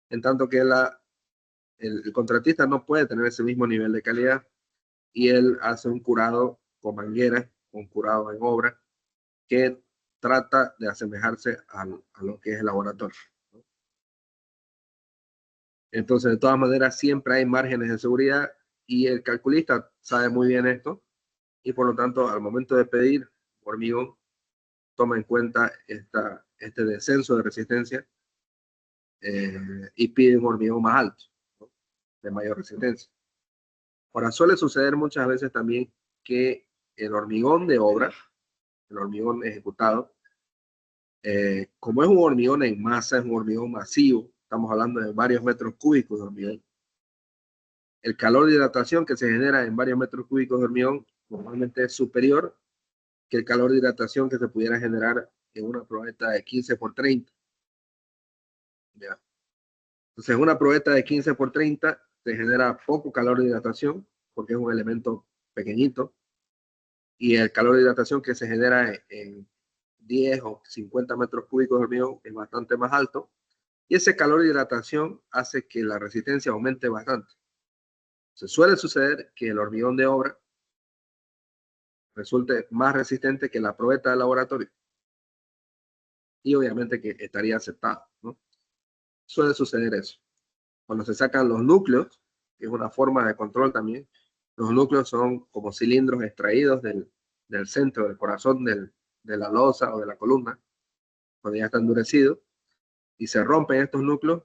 en tanto que el contratista no puede tener ese mismo nivel de calidad, y él hace un curado con manguera, un curado en obra, que trata de asemejarse a lo que es el laboratorio. Entonces, de todas maneras, siempre hay márgenes de seguridad, y el calculista sabe muy bien esto, y por lo tanto, al momento de pedir hormigón, toma en cuenta este descenso de resistencia, y pide un hormigón más alto, ¿no? De mayor resistencia. Ahora, suele suceder muchas veces también que el hormigón de obra, el hormigón ejecutado, como es un hormigón en masa, es un hormigón masivo, estamos hablando de varios metros cúbicos de hormigón, el calor de hidratación que se genera en varios metros cúbicos de hormigón normalmente es superior que el calor de hidratación que se pudiera generar en una probeta de 15 por 30. ¿Ya? Entonces, en una probeta de 15 por 30 se genera poco calor de hidratación porque es un elemento pequeñito, y el calor de hidratación que se genera en 10 o 50 metros cúbicos de hormigón es bastante más alto, y ese calor de hidratación hace que la resistencia aumente bastante. Se suele suceder que el hormigón de obra resulte más resistente que la probeta de laboratorio, y obviamente que estaría aceptado, ¿no? Suele suceder eso. Cuando se sacan los núcleos, que es una forma de control también, los núcleos son como cilindros extraídos del centro, del corazón de la losa o de la columna, cuando ya está endurecido, y se rompen estos núcleos,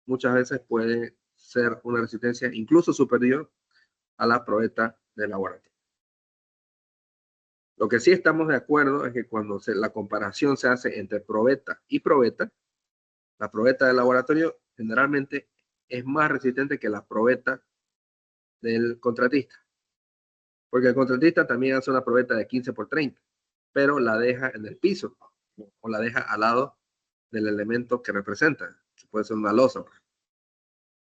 muchas veces puede ser una resistencia incluso superior a la probeta de laboratorio. Lo que sí estamos de acuerdo es que cuando la comparación se hace entre probeta y probeta, la probeta del laboratorio generalmente es más resistente que la probeta del contratista. Porque el contratista también hace una probeta de 15×30, pero la deja en el piso o la deja al lado del elemento que representa, que puede ser una losa.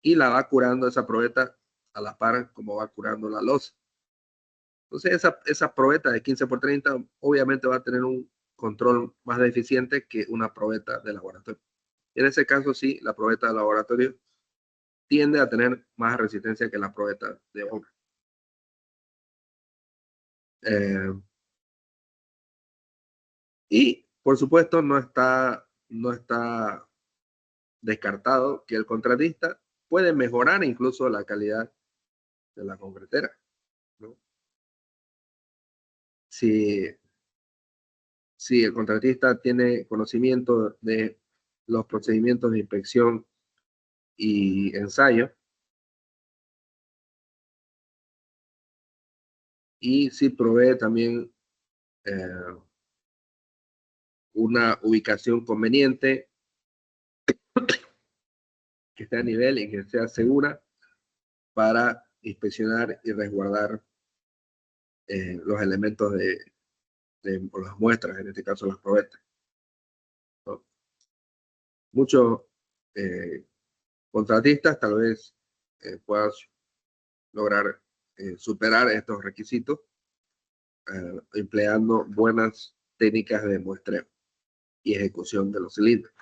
Y la va curando esa probeta a la par como va curando la losa. Entonces esa probeta de 15×30 obviamente va a tener un control más deficiente que una probeta de laboratorio. Y en ese caso sí, la probeta de laboratorio tiende a tener más resistencia que la probeta de obra. Y por supuesto no está descartado que el contratista puede mejorar incluso la calidad de la concretera, ¿no? Si el contratista tiene conocimiento de los procedimientos de inspección y ensayo, y si provee también una ubicación conveniente, que esté a nivel y que sea segura para inspeccionar y resguardar los elementos o las muestras, en este caso las probetas, ¿no? Muchos contratistas tal vez puedan lograr superar estos requisitos empleando buenas técnicas de muestreo y ejecución de los cilindros,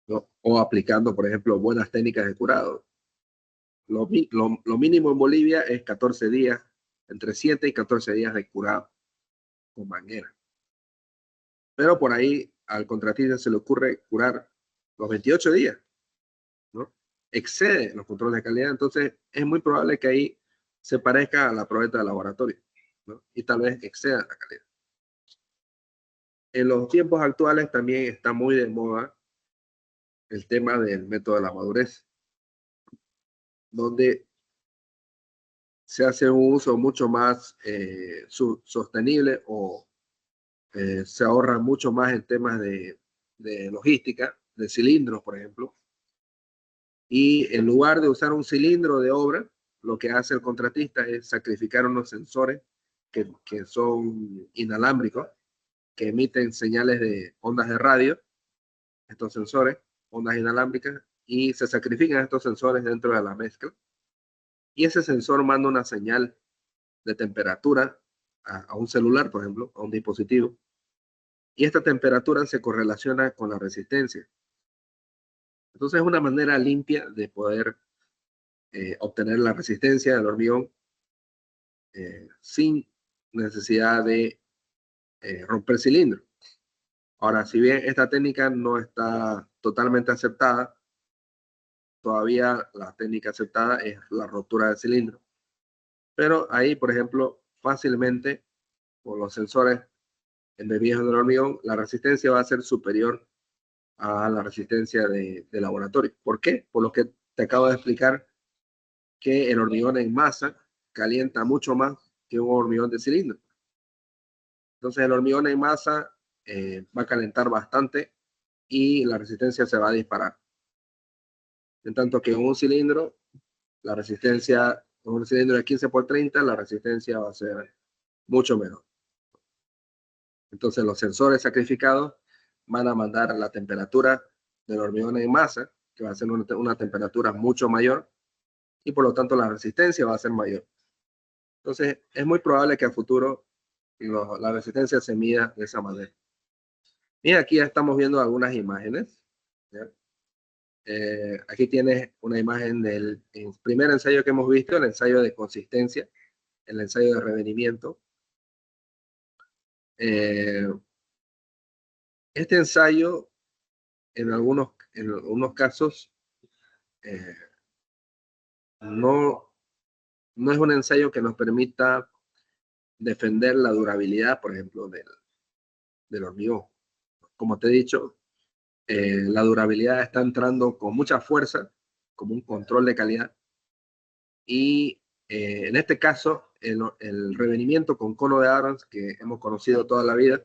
¿no? O aplicando, por ejemplo, buenas técnicas de curado. Lo mínimo en Bolivia es 14 días, entre 7 y 14 días de curado con manguera. Pero por ahí al contratista se le ocurre curar los 28 días, ¿no? Excede los controles de calidad, entonces es muy probable que ahí se parezca a la probeta de laboratorio, ¿no? Y tal vez exceda la calidad. En los tiempos actuales también está muy de moda el tema del método de la madurez, donde se hace un uso mucho más sostenible o se ahorra mucho más en temas de logística, de cilindros, por ejemplo. Y en lugar de usar un cilindro de obra, lo que hace el contratista es sacrificar unos sensores que son inalámbricos, que emiten señales de ondas de radio, estos sensores, ondas inalámbricas, y se sacrifican estos sensores dentro de la mezcla. Y ese sensor manda una señal de temperatura a un celular, por ejemplo, a un dispositivo. Y esta temperatura se correlaciona con la resistencia. Entonces es una manera limpia de poder obtener la resistencia del hormigón sin necesidad de romper cilindro. Ahora, si bien esta técnica no está totalmente aceptada, todavía la técnica aceptada es la rotura de cilindro. Pero ahí, por ejemplo, fácilmente con los sensores embebidos en el hormigón, la resistencia va a ser superior a la resistencia de laboratorio. ¿Por qué? Por lo que te acabo de explicar, que el hormigón en masa calienta mucho más que un hormigón de cilindro. Entonces el hormigón en masa va a calentar bastante y la resistencia se va a disparar. En tanto que en un cilindro, la resistencia, en un cilindro de 15×30, la resistencia va a ser mucho menor. Entonces los sensores sacrificados van a mandar la temperatura del hormigón en masa, que va a ser una temperatura mucho mayor, y por lo tanto la resistencia va a ser mayor. Entonces es muy probable que a futuro la resistencia se mida de esa manera. Y aquí ya estamos viendo algunas imágenes, ¿ya? Aquí tienes una imagen del primer ensayo que hemos visto, el ensayo de consistencia, el ensayo de revenimiento. Este ensayo, en algunos casos, no es un ensayo que nos permita defender la durabilidad, por ejemplo, del hormigón. Como te he dicho, la durabilidad está entrando con mucha fuerza, como un control de calidad, y en este caso, el revenimiento con cono de Abrams, que hemos conocido toda la vida,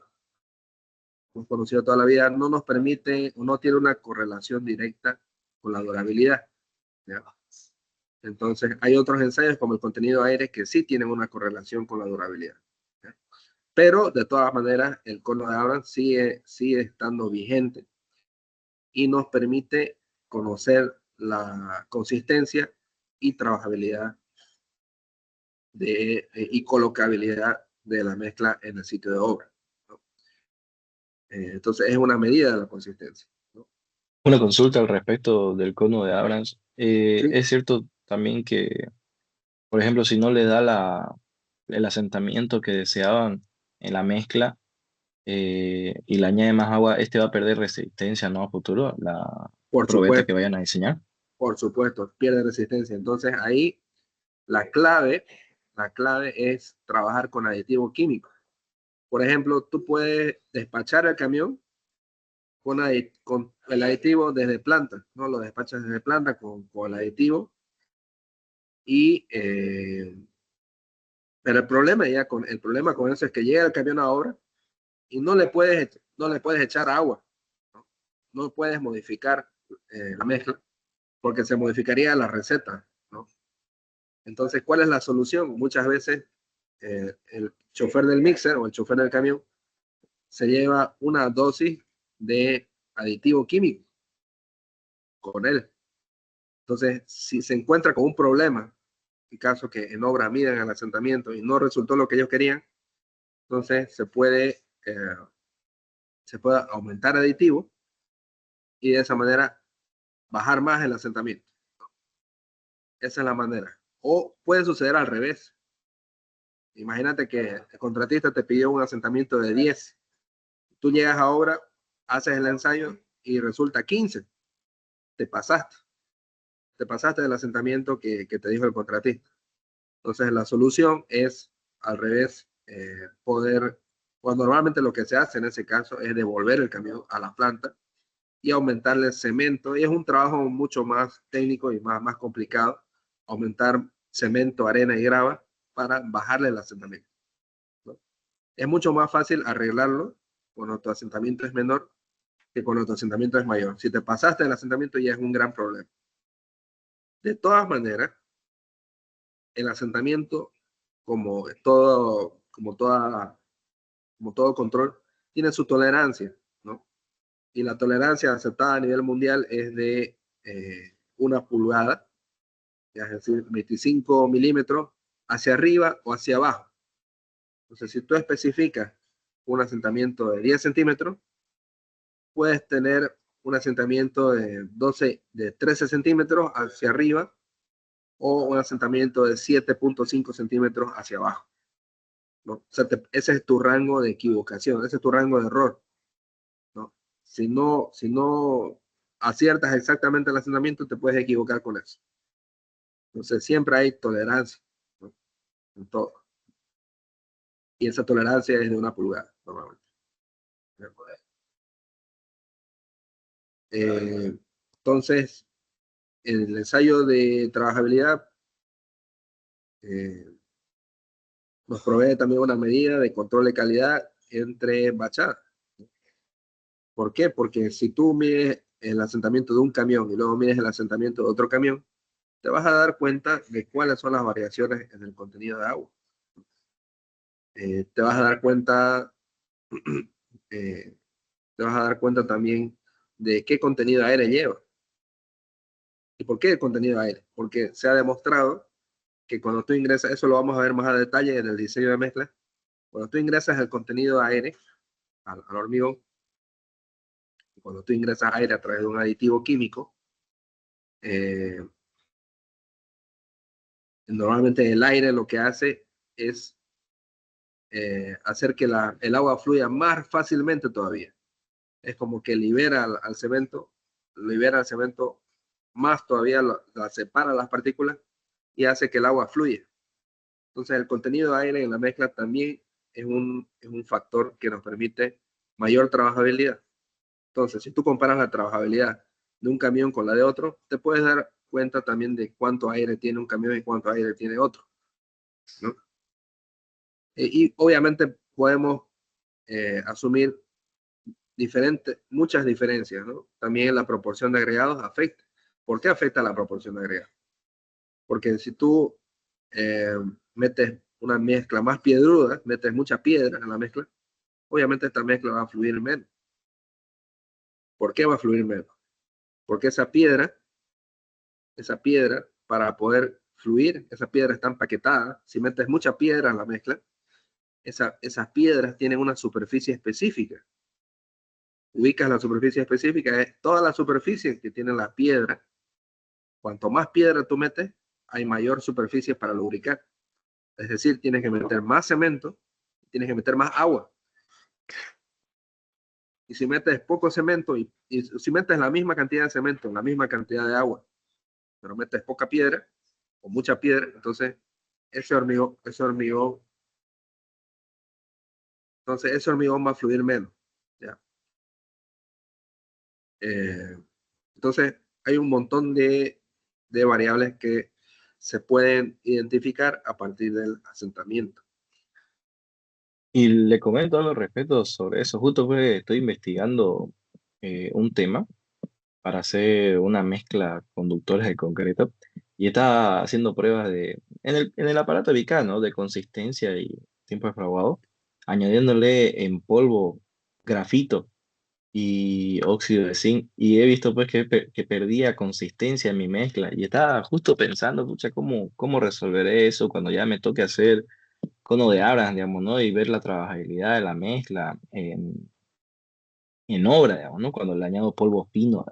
no nos permite o no tiene una correlación directa con la durabilidad, ¿ya? Entonces, hay otros ensayos como el contenido aire que sí tienen una correlación con la durabilidad, ¿ya? Pero, de todas maneras, el cono de Abrams sigue estando vigente y nos permite conocer la consistencia y trabajabilidad y colocabilidad de la mezcla en el sitio de obra, ¿no? Entonces, es una medida de la consistencia, ¿no?
Una consulta al respecto del cono de Abrams.
Sí,
Es cierto también que, por ejemplo, si no le da el asentamiento que deseaban en la mezcla y le añade más agua, este va a perder resistencia, ¿no? A futuro, la
por
probeta que
supuesto,
vayan a diseñar.
por supuesto, pierde resistencia. Entonces, ahí la clave, la clave es trabajar con aditivos químicos. Por ejemplo, tú puedes despachar el camión con el aditivo desde planta, ¿no? Lo despachas desde planta con el aditivo y pero el problema con eso es que llega el camión a obra y no le puedes echar agua, ¿no? No puedes modificar la mezcla porque se modificaría la receta, ¿no? Entonces, ¿cuál es la solución? Muchas veces el chofer del mixer o el chofer del camión se lleva una dosis de aditivo químico con él. Entonces, si se encuentra con un problema, en caso que en obra midan el asentamiento y no resultó lo que ellos querían, entonces se puede aumentar aditivo y de esa manera bajar más el asentamiento. Esa es la manera. O puede suceder al revés. Imagínate que el contratista te pidió un asentamiento de 10. Tú llegas a obra, haces el ensayo y resulta 15. Te pasaste. Te pasaste del asentamiento que te dijo el contratista. Entonces la solución es al revés, pues normalmente lo que se hace en ese caso es devolver el camión a la planta y aumentarle cemento. Y es un trabajo mucho más técnico y más complicado, aumentar cemento, arena y grava para bajarle el asentamiento, ¿no? Es mucho más fácil arreglarlo cuando tu asentamiento es menor que cuando tu asentamiento es mayor. Si te pasaste del asentamiento ya es un gran problema. De todas maneras, el asentamiento, como todo, como todo control, tiene su tolerancia, ¿no? Y la tolerancia aceptada a nivel mundial es de 1 pulgada, es decir, 25 milímetros hacia arriba o hacia abajo. Entonces, si tú especificas un asentamiento de 10 centímetros, puedes tener un asentamiento de 13 centímetros hacia arriba o un asentamiento de 7,5 centímetros hacia abajo, ¿no? O sea, ese es tu rango de equivocación, ese es tu rango de error, ¿no? Si no aciertas exactamente el asentamiento, te puedes equivocar con eso. Entonces, siempre hay tolerancia, ¿no? En todo. Y esa tolerancia es de 1 pulgada, normalmente. Eh, entonces, el ensayo de trabajabilidad eh, nos provee también una medida de control de calidad entre bachadas. ¿Por qué? Porque si tú mides el asentamiento de un camión y luego mides el asentamiento de otro camión, te vas a dar cuenta de cuáles son las variaciones en el contenido de agua. Te vas a dar cuenta, eh, te vas a dar cuenta también de qué contenido de aire lleva. ¿Y por qué el contenido de aire? Porque se ha demostrado que cuando tú ingresas, eso lo vamos a ver más a detalle en el diseño de mezcla, cuando tú ingresas el contenido de aire al hormigón, cuando tú ingresas aire a través de un aditivo químico, eh, normalmente el aire lo que hace es hacer que el agua fluya más fácilmente todavía. Es como que libera al cemento más todavía, la separa las partículas y hace que el agua fluya. Entonces, el contenido de aire en la mezcla también es un factor que nos permite mayor trabajabilidad. Entonces, si tú comparas la trabajabilidad de un camión con la de otro, te puedes dar cuenta también de cuánto aire tiene un camión y cuánto aire tiene otro, ¿no? Y obviamente podemos asumir muchas diferencias, ¿no? También la proporción de agregados afecta. ¿Por qué afecta la proporción de agregados? Porque si tú eh, metes una mezcla más piedruda, metes mucha piedra en la mezcla, obviamente esta mezcla va a fluir menos. ¿Por qué va a fluir menos? Porque esa piedra, para poder fluir, esa piedra está empaquetada. Si metes mucha piedra en la mezcla, esas piedras tienen una superficie específica. Ubicas la superficie específica, es toda la superficie que tiene la piedra. Cuanto más piedra tú metes, hay mayor superficie para lubricar. Es decir, tienes que meter más cemento, tienes que meter más agua. Y si metes poco cemento y si metes la misma cantidad de cemento, la misma cantidad de agua, pero metes poca piedra o mucha piedra, entonces ese hormigón va a fluir menos. ¿Ya? Eh, entonces, hay un montón de variables que se pueden identificar a partir del asentamiento.
Y le comento algo al respecto sobre eso. Justo pues estoy investigando un tema para hacer una mezcla conductores de concreto y está haciendo pruebas en el aparato Vicat, ¿no? De consistencia y tiempo de fraguado, añadiéndole en polvo grafito y óxido de zinc. Y he visto pues que perdía consistencia en mi mezcla y estaba justo pensando, pucha, ¿cómo resolveré eso cuando ya me toque hacer cono de Abraham, digamos, ¿no? Y ver la trabajabilidad de la mezcla en obra, digamos, ¿no? Cuando le añado polvo fino.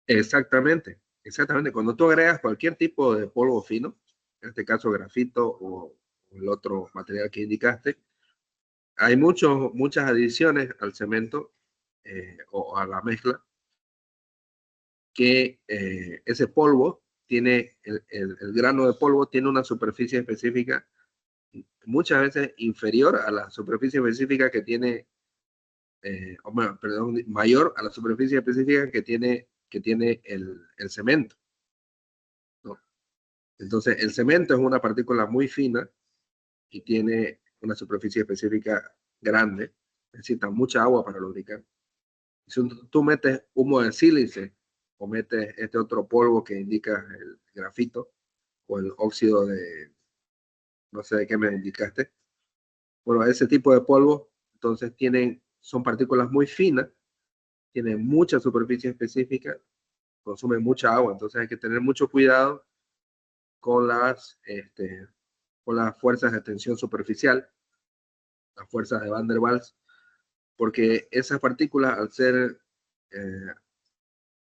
Exactamente, exactamente. Cuando tú agregas cualquier tipo de polvo fino, en este caso grafito o el otro material que indicaste, hay muchas adiciones al cemento o a la mezcla que ese polvo tiene, el grano de polvo tiene una superficie específica muchas veces inferior a la superficie específica que tiene, perdón, mayor a la superficie específica que tiene el cemento, ¿no? Entonces, el cemento es una partícula muy fina y tiene una superficie específica grande, necesita mucha agua para lubricar. Si tú metes humo de sílice o metes este otro polvo que indica el grafito o el óxido de, no sé de qué me indicaste, bueno, ese tipo de polvo, entonces son partículas muy finas, tienen mucha superficie específica, consumen mucha agua, entonces hay que tener mucho cuidado con con las fuerzas de tensión superficial, las fuerzas de Van der Waals, porque esas partículas, eh,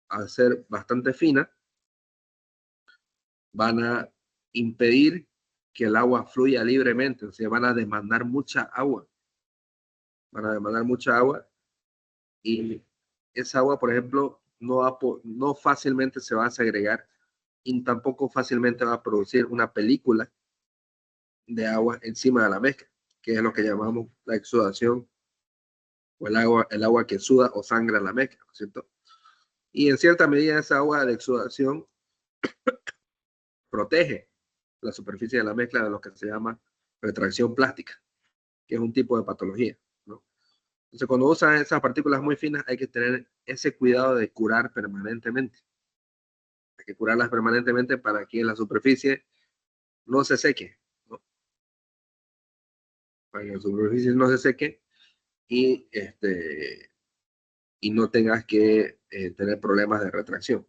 al ser bastante finas, van a impedir que el agua fluya libremente, o sea, van a demandar mucha agua y esa agua, por ejemplo, no fácilmente se va a segregar y tampoco fácilmente va a producir una película de agua encima de la mezcla, que es lo que llamamos la exudación o el agua que suda o sangra la mezcla, ¿no es cierto? Y en cierta medida esa agua de exudación protege la superficie de la mezcla de lo que se llama retracción plástica, que es un tipo de patología, ¿no? Entonces, cuando usan esas partículas muy finas, hay que tener ese cuidado de curar permanentemente. Hay que curarlas permanentemente para que la superficie no se seque, ¿no? Para que la superficie no se seque y, y no tengas que tener problemas de retracción.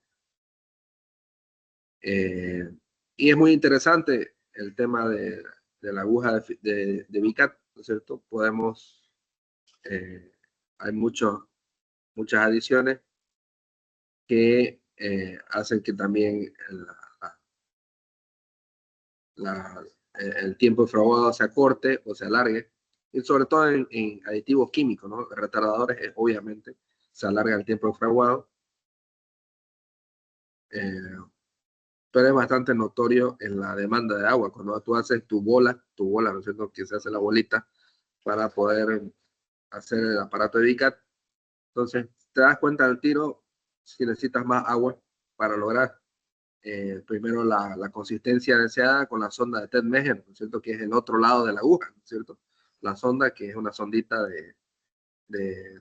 Eh, y es muy interesante el tema de la aguja de Vicat, ¿no es cierto? Eh, hay muchas adiciones que hacen que también el tiempo de fraguado se acorte o se alargue, y sobre todo en aditivos químicos, ¿no? Retardadores, obviamente, se alarga el tiempo de fraguado. Eh, pero es bastante notorio en la demanda de agua. Cuando tú haces tu bola, ¿no es cierto? Que se hace la bolita para poder hacer el aparato de VCAT. Entonces, te das cuenta del tiro si necesitas más agua para lograr primero la consistencia deseada con la sonda de Ted Meyer, ¿no es cierto? Que es el otro lado de la aguja, ¿no es cierto? La sonda, que es una sondita de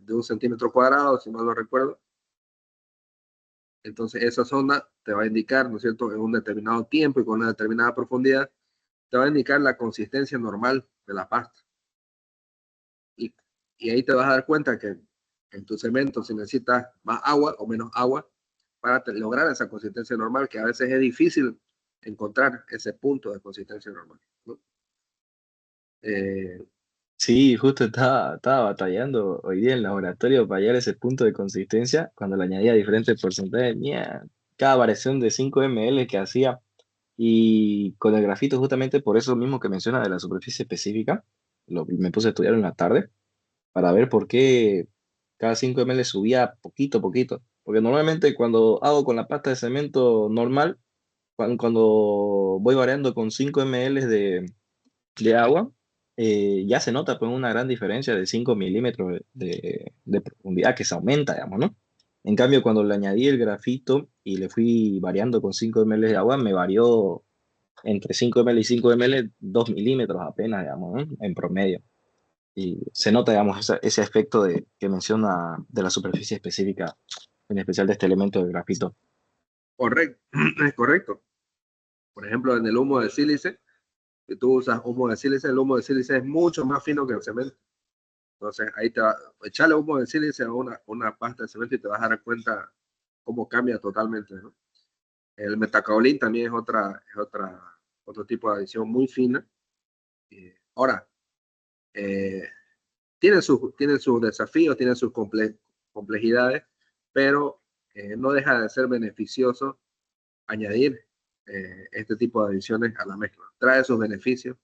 1 centímetro cuadrado, si mal no recuerdo. Entonces, esa sonda te va a indicar, ¿no es cierto?, en un determinado tiempo y con una determinada profundidad, te va a indicar la consistencia normal de la pasta. Y, y ahí te vas a dar cuenta que en tu cemento, si necesitas más agua o menos agua, para lograr esa consistencia normal, que a veces es difícil encontrar ese punto de consistencia normal, ¿no? Eh,
Sí, justo estaba batallando hoy día en el laboratorio para hallar ese punto de consistencia cuando le añadía diferentes porcentajes. Mía, cada variación de 5 ml que hacía. Y con el grafito, justamente por eso mismo que menciona de la superficie específica, me puse a estudiar en la tarde para ver por qué cada 5 ml subía poquito a poquito. Porque normalmente cuando hago con la pasta de cemento normal, cuando voy variando con 5 ml de agua, ya se nota pues una gran diferencia de 5 milímetros de profundidad que se aumenta, digamos, ¿no? En cambio, cuando le añadí el grafito y le fui variando con 5 ml de agua, me varió entre 5 ml y 5 ml 2 milímetros apenas, digamos, ¿no? En promedio. Y se nota, digamos, ese efecto que menciona de la superficie específica, en especial de este elemento del grafito.
correcto, es correcto. Por ejemplo, en el humo de sílice, si tú usas humo de sílice, el humo de sílice es mucho más fino que el cemento. Entonces, ahí te va, echarle humo de sílice a una pasta de cemento y te vas a dar cuenta cómo cambia totalmente, ¿no? El metacaolín también otro tipo de adición muy fina. Ahora, eh, tienen sus desafíos, tienen sus complejidades, pero no deja de ser beneficioso añadir este tipo de adiciones a la mezcla. Trae sus beneficios.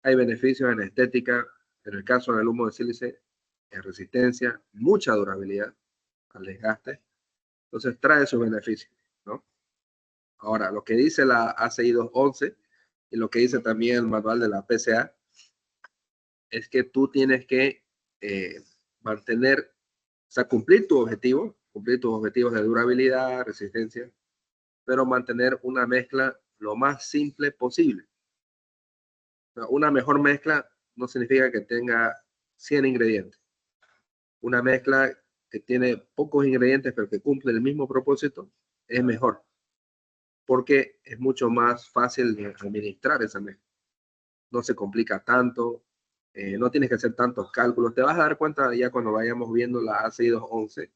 Hay beneficios en estética, en el caso del humo de sílice, en resistencia, mucha durabilidad al desgaste. Entonces trae sus beneficios, ¿no? Ahora, lo que dice la ACI 211 y lo que dice también el manual de la PCA es que tú tienes que mantener, o sea, cumplir tus objetivos de durabilidad, resistencia, pero mantener una mezcla lo más simple posible. O sea, una mejor mezcla no significa que tenga 100 ingredientes. Una mezcla que tiene pocos ingredientes pero que cumple el mismo propósito es mejor, porque es mucho más fácil de administrar esa mezcla. No se complica tanto, no tienes que hacer tantos cálculos. Te vas a dar cuenta ya cuando vayamos viendo la ACI 211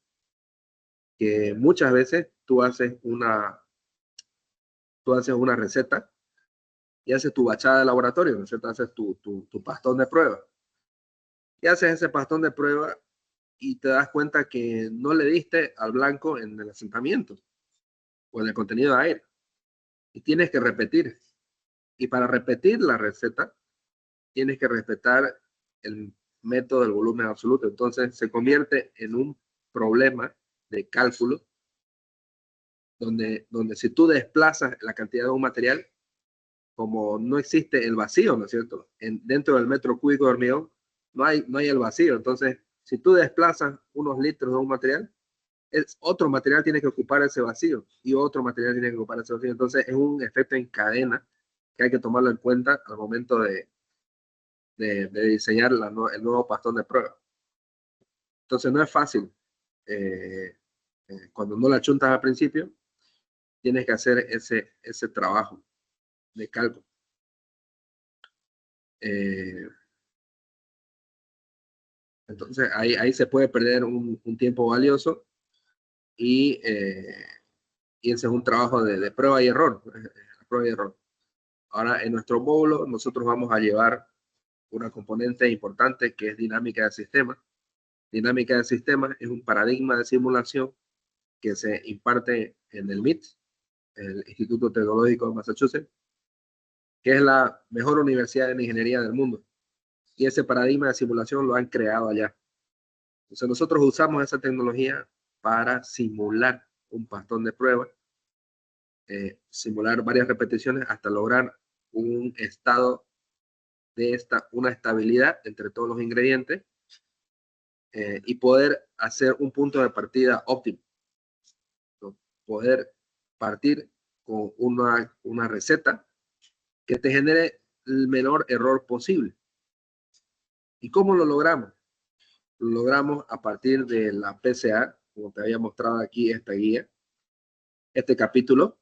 que muchas veces tú haces una receta y haces tu bachada de laboratorio, ¿no es cierto? Haces tu pastón de prueba. Y haces ese pastón de prueba y te das cuenta que no le diste al blanco en el asentamiento o en el contenido de aire. Y tienes que repetir. Y para repetir la receta, tienes que respetar el método del volumen absoluto. Entonces se convierte en un problema de cálculo donde si tú desplazas la cantidad de un material, como no existe el vacío, ¿no es cierto? Dentro del metro cúbico de hormigón no hay el vacío. Entonces, si tú desplazas unos litros de un material, otro material tiene que ocupar ese vacío y otro material tiene que ocupar ese vacío. Entonces, es un efecto en cadena que hay que tomarlo en cuenta al momento de diseñar el nuevo pastón de prueba. Entonces, no es fácil. Eh, cuando no la chuntas al principio, tienes que hacer ese trabajo de cálculo. Eh, entonces, ahí se puede perder un tiempo valioso y ese es un trabajo de prueba y error. Prueba y error. Ahora, en nuestro módulo, nosotros vamos a llevar una componente importante que es dinámica de sistemas. Dinámica de sistemas es un paradigma de simulación que se imparte en el MIT, el Instituto Tecnológico de Massachusetts, que es la mejor universidad de ingeniería del mundo. Y ese paradigma de simulación lo han creado allá. Entonces nosotros usamos esa tecnología para simular un pastón de prueba simular varias repeticiones hasta lograr un estado de una estabilidad entre todos los ingredientes y poder hacer un punto de partida óptimo, ¿no? Poder partir con una receta que te genere el menor error posible. ¿Y cómo lo logramos? Lo logramos a partir de la PCA, como te había mostrado aquí esta guía. Este capítulo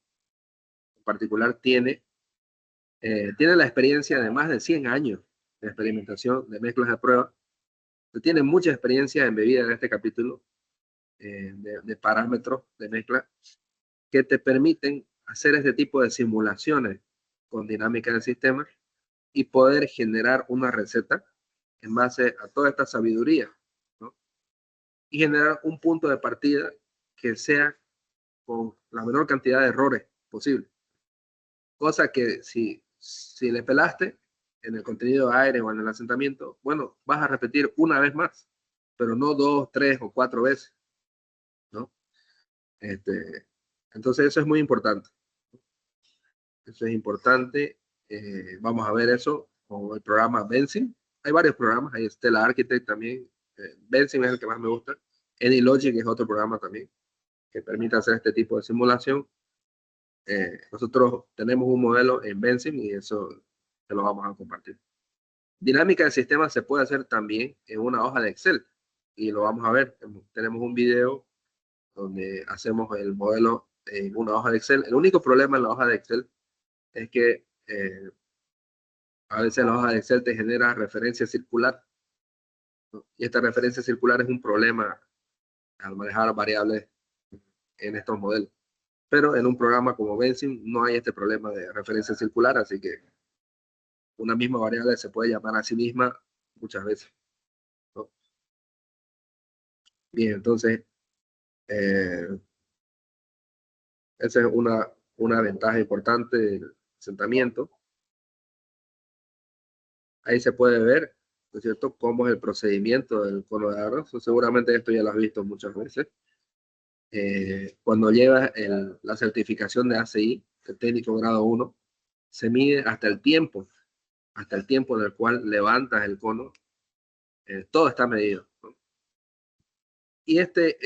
en particular tiene la experiencia de más de 100 años de experimentación de mezclas de prueba. Tiene mucha experiencia en bebida en este capítulo de parámetros de mezcla que te permiten hacer este tipo de simulaciones con dinámica del sistema y poder generar una receta en base a toda esta sabiduría, ¿no? Y generar un punto de partida que sea con la menor cantidad de errores posible. Cosa que si le pelaste en el contenido de aire o en el asentamiento, bueno, vas a repetir una vez más, pero no 2, 3 o 4 veces, ¿no? Entonces eso es muy importante. Eso es importante. Vamos a ver eso con el programa Benzim. Hay varios programas, hay Stella Architect también. Benzim es el que más me gusta. AnyLogic es otro programa también que permite hacer este tipo de simulación. Nosotros tenemos un modelo en Benzim y eso te lo vamos a compartir. Dinámica del sistema se puede hacer también en una hoja de Excel y lo vamos a ver. Tenemos un video donde hacemos el modelo en una hoja de Excel. El único problema en la hoja de Excel es que a veces la hoja de Excel te genera referencia circular, ¿no? Y esta referencia circular es un problema al manejar variables en estos modelos. Pero en un programa como Benzim no hay este problema de referencia circular, así que una misma variable se puede llamar a sí misma muchas veces, ¿no? Bien, entonces, eh, esa es una ventaja importante del asentamiento. Ahí se puede ver, ¿no es cierto?, cómo es el procedimiento del cono de Arrow. Seguramente esto ya lo has visto muchas veces. Cuando llevas la certificación de ACI, el técnico grado 1, se mide hasta el tiempo en el cual levantas el cono. Todo está medido, ¿no? Y este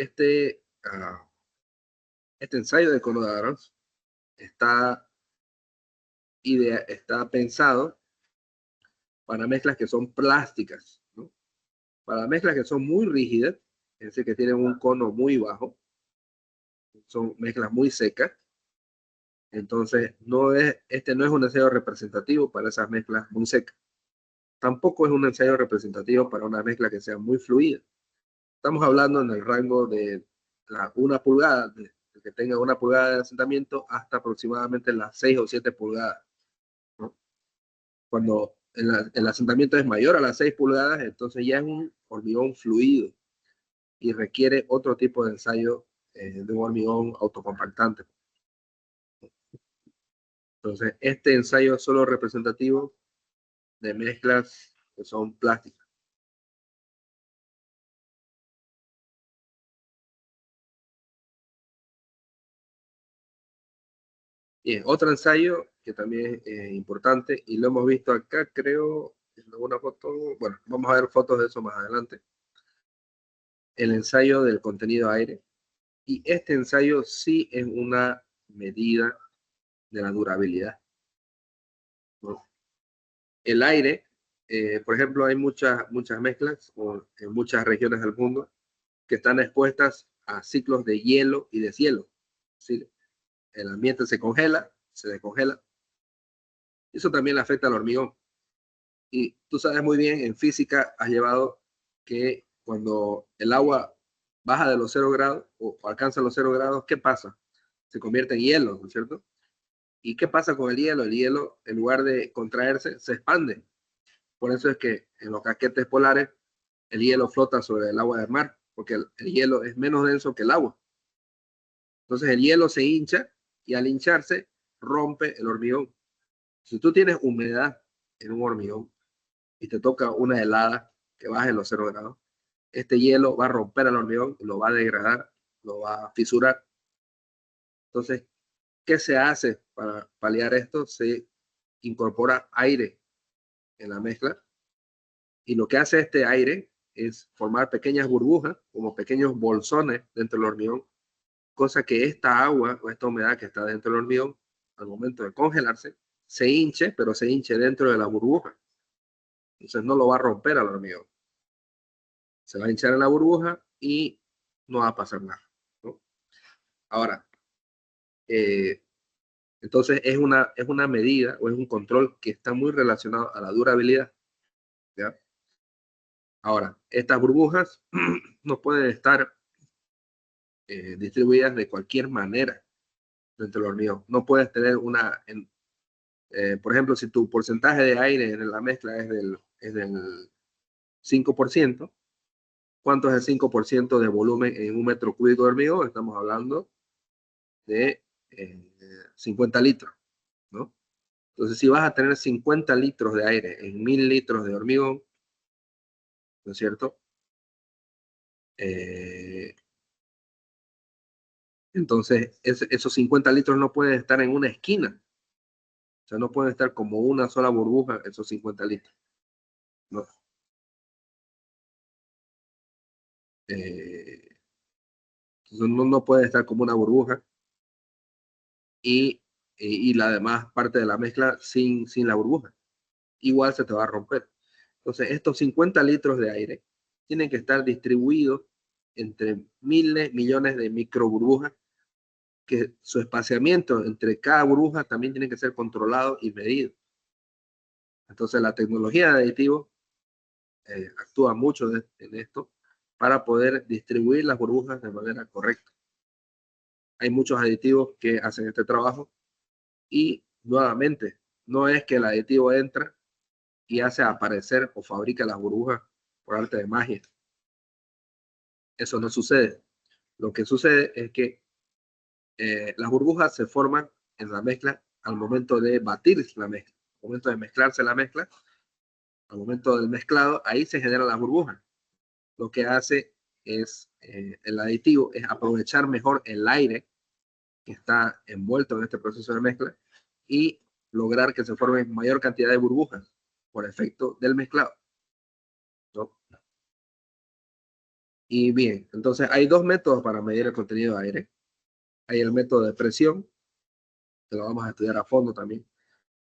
ensayo de cono de Arrow está pensado para mezclas que son plásticas, ¿no? Para mezclas que son muy rígidas, es decir, que tienen un cono muy bajo, son mezclas muy secas. Entonces, este no es un ensayo representativo para esas mezclas muy secas. Tampoco es un ensayo representativo para una mezcla que sea muy fluida. Estamos hablando en el rango de una pulgada, de que tenga una pulgada de asentamiento hasta aproximadamente las 6 o 7 pulgadas, ¿no? Cuando el asentamiento es mayor a las 6 pulgadas, entonces ya es un hormigón fluido y requiere otro tipo de ensayo de un hormigón autocompactante. Entonces, este ensayo es solo representativo de mezclas que son plásticas. Bien, otro ensayo que también es importante y lo hemos visto acá, creo, en alguna foto. Bueno, vamos a ver fotos de eso más adelante. El ensayo del contenido aire. Y este ensayo sí es una medida de la durabilidad, ¿no? El aire, por ejemplo, hay muchas mezclas en muchas regiones del mundo que están expuestas a ciclos de hielo y deshielo. ¿Sí? El ambiente se congela, se descongela. Eso también le afecta al hormigón. Y tú sabes muy bien, en física has llevado que cuando el agua baja de los 0 grados o alcanza los 0 grados, ¿qué pasa? Se convierte en hielo, ¿no es cierto? ¿Y qué pasa con el hielo? El hielo, en lugar de contraerse, se expande. Por eso es que en los casquetes polares el hielo flota sobre el agua del mar, porque el hielo es menos denso que el agua. Entonces el hielo se hincha y al hincharse rompe el hormigón. Si tú tienes humedad en un hormigón y te toca una helada que baje los 0 grados, este hielo va a romper el hormigón, lo va a degradar, lo va a fisurar. Entonces, ¿Qué se hace para paliar esto? Se incorpora aire en la mezcla y lo que hace este aire es formar pequeñas burbujas, como pequeños bolsones dentro del hormigón, cosa que esta agua o esta humedad que está dentro del hormigón, al momento de congelarse, se hinche, pero se hinche dentro de la burbuja. Entonces no lo va a romper al hormigón. Se va a hinchar en la burbuja y no va a pasar nada, ¿no? Ahora, entonces es una medida o es un control que está muy relacionado a la durabilidad, ¿ya? Ahora, estas burbujas no pueden estar distribuidas de cualquier manera dentro del hormigón. No puedes tener por ejemplo, si tu porcentaje de aire en la mezcla es del 5%, ¿cuánto es el 5% de volumen en un metro cúbico de hormigón? Estamos hablando de 50 litros, ¿no? Entonces, si vas a tener 50 litros de aire en 1000 litros de hormigón, ¿no es cierto? Entonces, esos 50 litros no pueden estar en una esquina. O sea, no pueden estar como una sola burbuja esos 50 litros, ¿no? Entonces no puede estar como una burbuja y la demás parte de la mezcla sin la burbuja. Igual se te va a romper. Entonces, estos 50 litros de aire tienen que estar distribuidos entre miles, millones de micro burbujas, que su espaciamiento entre cada burbuja también tiene que ser controlado y medido. Entonces, la tecnología de aditivos actúa mucho en esto para poder distribuir las burbujas de manera correcta. Hay muchos aditivos que hacen este trabajo y nuevamente, no es que el aditivo entra y hace aparecer o fabrica las burbujas por arte de magia. Eso no sucede. Lo que sucede es que las burbujas se forman en la mezcla al momento de batir la mezcla, al momento de mezclarse la mezcla, al momento del mezclado, ahí se generan las burbujas. Lo que hace es, el aditivo, es aprovechar mejor el aire que está envuelto en este proceso de mezcla y lograr que se formen mayor cantidad de burbujas por efecto del mezclado, ¿no? Y bien, entonces hay dos métodos para medir el contenido de aire. Hay el método de presión, que lo vamos a estudiar a fondo también,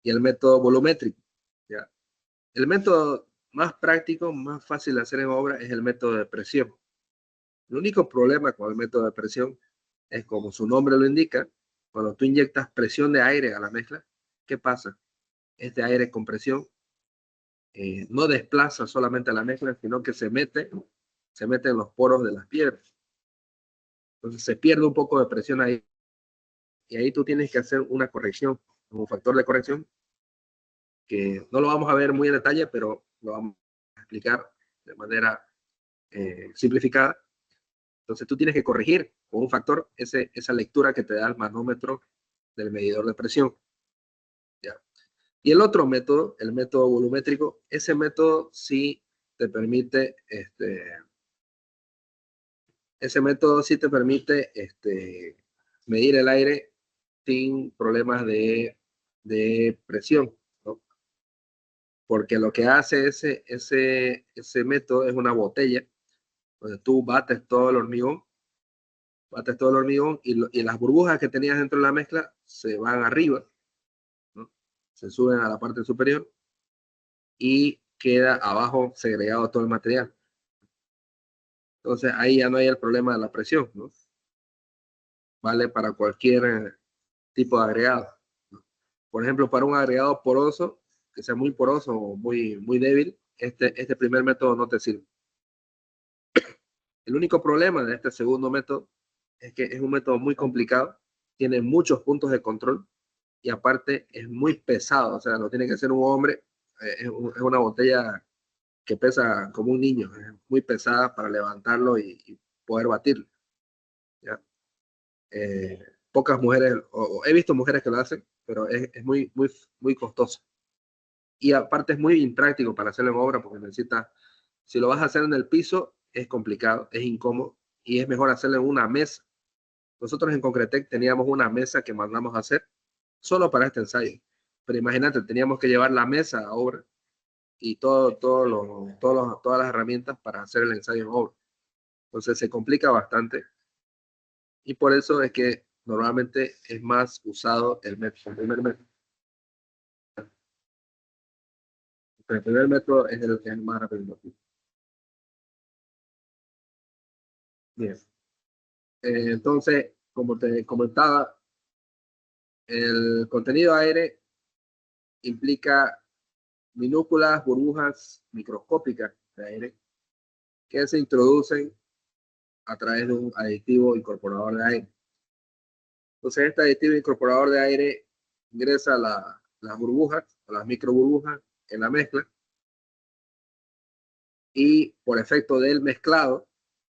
y el método volumétrico, ¿ya? El método más práctico, más fácil de hacer en obra es el método de presión. El único problema con el método de presión es, como su nombre lo indica, cuando tú inyectas presión de aire a la mezcla, ¿qué pasa? Este aire con presión no desplaza solamente a la mezcla, sino que se mete en los poros de las piedras. Entonces se pierde un poco de presión ahí y ahí tú tienes que hacer una corrección, un factor de corrección que no lo vamos a ver muy en detalle, pero lo vamos a explicar de manera simplificada. Entonces tú tienes que corregir con un factor esa lectura que te da el manómetro del medidor de presión, ¿ya? Y el otro método, el método volumétrico, ese método sí te permite, medir el aire sin problemas de presión, ¿no? Porque lo que hace ese método es una botella donde tú bates todo el hormigón y las burbujas que tenías dentro de la mezcla se van arriba, ¿no? Se suben a la parte superior y queda abajo segregado todo el material. Entonces ahí ya no hay el problema de la presión, ¿no? Vale para cualquier tipo de agregado, ¿no? Por ejemplo, para un agregado poroso, que sea muy poroso o muy débil, este primer método no te sirve. El único problema de este segundo método es que es un método muy complicado, tiene muchos puntos de control y aparte es muy pesado, o sea, no tiene que ser un hombre, es una botella que pesa como un niño, es muy pesada para levantarlo y poder batirlo, ¿ya? Pocas mujeres, o he visto mujeres que lo hacen, pero es muy costoso. Y aparte es muy impráctico para hacerlo en obra porque si lo vas a hacer en el piso, es complicado, es incómodo y es mejor hacerlo en una mesa Nosotros en Concretec teníamos una mesa que mandamos a hacer solo para este ensayo. Pero imagínate, teníamos que llevar la mesa a obra y todas las herramientas para hacer el ensayo en obra. Entonces se complica bastante y por eso es que normalmente es más usado el primer método. El primer método es el más representativo. Bien. Entonces, como te comentaba, el contenido aire implica minúsculas burbujas microscópicas de aire que se introducen a través de un aditivo incorporador de aire. Entonces, este aditivo incorporador de aire ingresa las burbujas, las micro burbujas en la mezcla y por efecto del mezclado,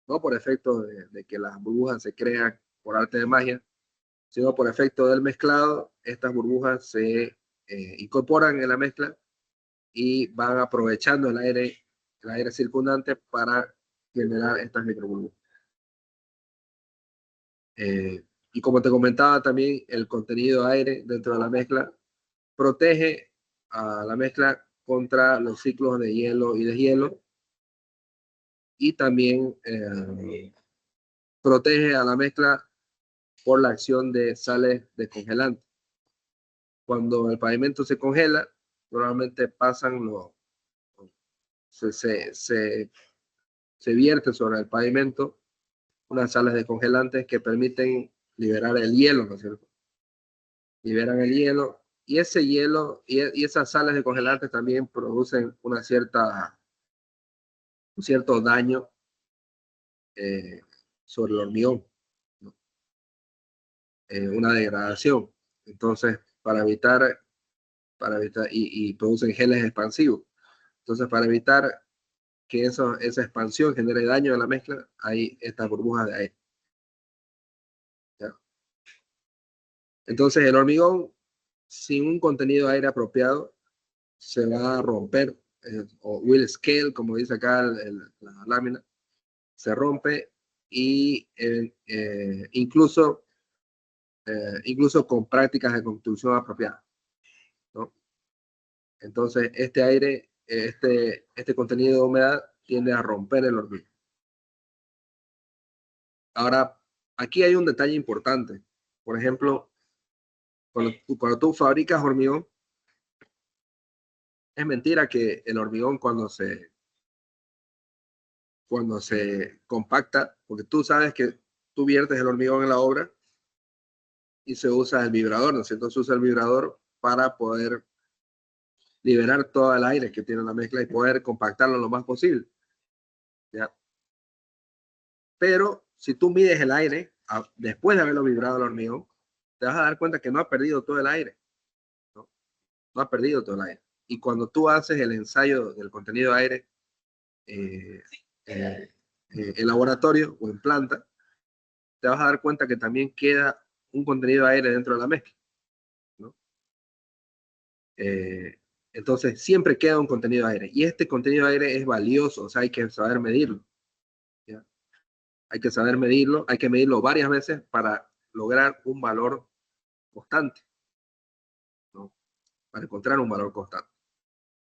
no por efecto de que las burbujas se crean por arte de magia, sino por efecto del mezclado, estas burbujas se incorporan en la mezcla y van aprovechando el aire circundante para generar estas microburbujas. Y como te comentaba también, el contenido de aire dentro de la mezcla protege a la mezcla contra los ciclos de hielo y deshielo y también protege a la mezcla por la acción de sales descongelantes. Cuando el pavimento se congela, normalmente se vierte sobre el pavimento unas sales descongelantes que permiten liberar el hielo, ¿no es cierto? Liberan el hielo y ese hielo y esas sales descongelantes también producen un cierto daño eh, sobre el hormigón, ¿no? Una degradación. Entonces, y producen geles expansivos. Entonces, para evitar que esa expansión genere daño a la mezcla, hay estas burbujas de aire. ¿Ya? Entonces, el hormigón sin un contenido de aire apropiado se va a romper, o will scale, como dice acá la lámina, se rompe y incluso con prácticas de construcción apropiadas, ¿no? Entonces, este contenido de humedad tiende a romper el hormigón. Ahora, aquí hay un detalle importante. Por ejemplo, cuando tú fabricas hormigón, es mentira que el hormigón cuando se compacta, porque tú sabes que tú viertes el hormigón en la obra y se usa el vibrador, ¿no es cierto? Se usa el vibrador para poder liberar todo el aire que tiene la mezcla y poder compactarlo lo más posible, ¿ya? Pero si tú mides el aire después de haberlo vibrado el hormigón, te vas a dar cuenta que no ha perdido todo el aire, ¿no? No ha perdido todo el aire. Y cuando tú haces el ensayo del contenido de aire eh, eh, en laboratorio o en planta, te vas a dar cuenta que también queda un contenido de aire dentro de la mezcla, ¿no? Eh, entonces, siempre queda un contenido de aire. Y este contenido de aire es valioso, o sea, hay que saber medirlo, ¿ya? Hay que saber medirlo, hay que medirlo varias veces para lograr un valor constante, ¿no? Para encontrar un valor constante,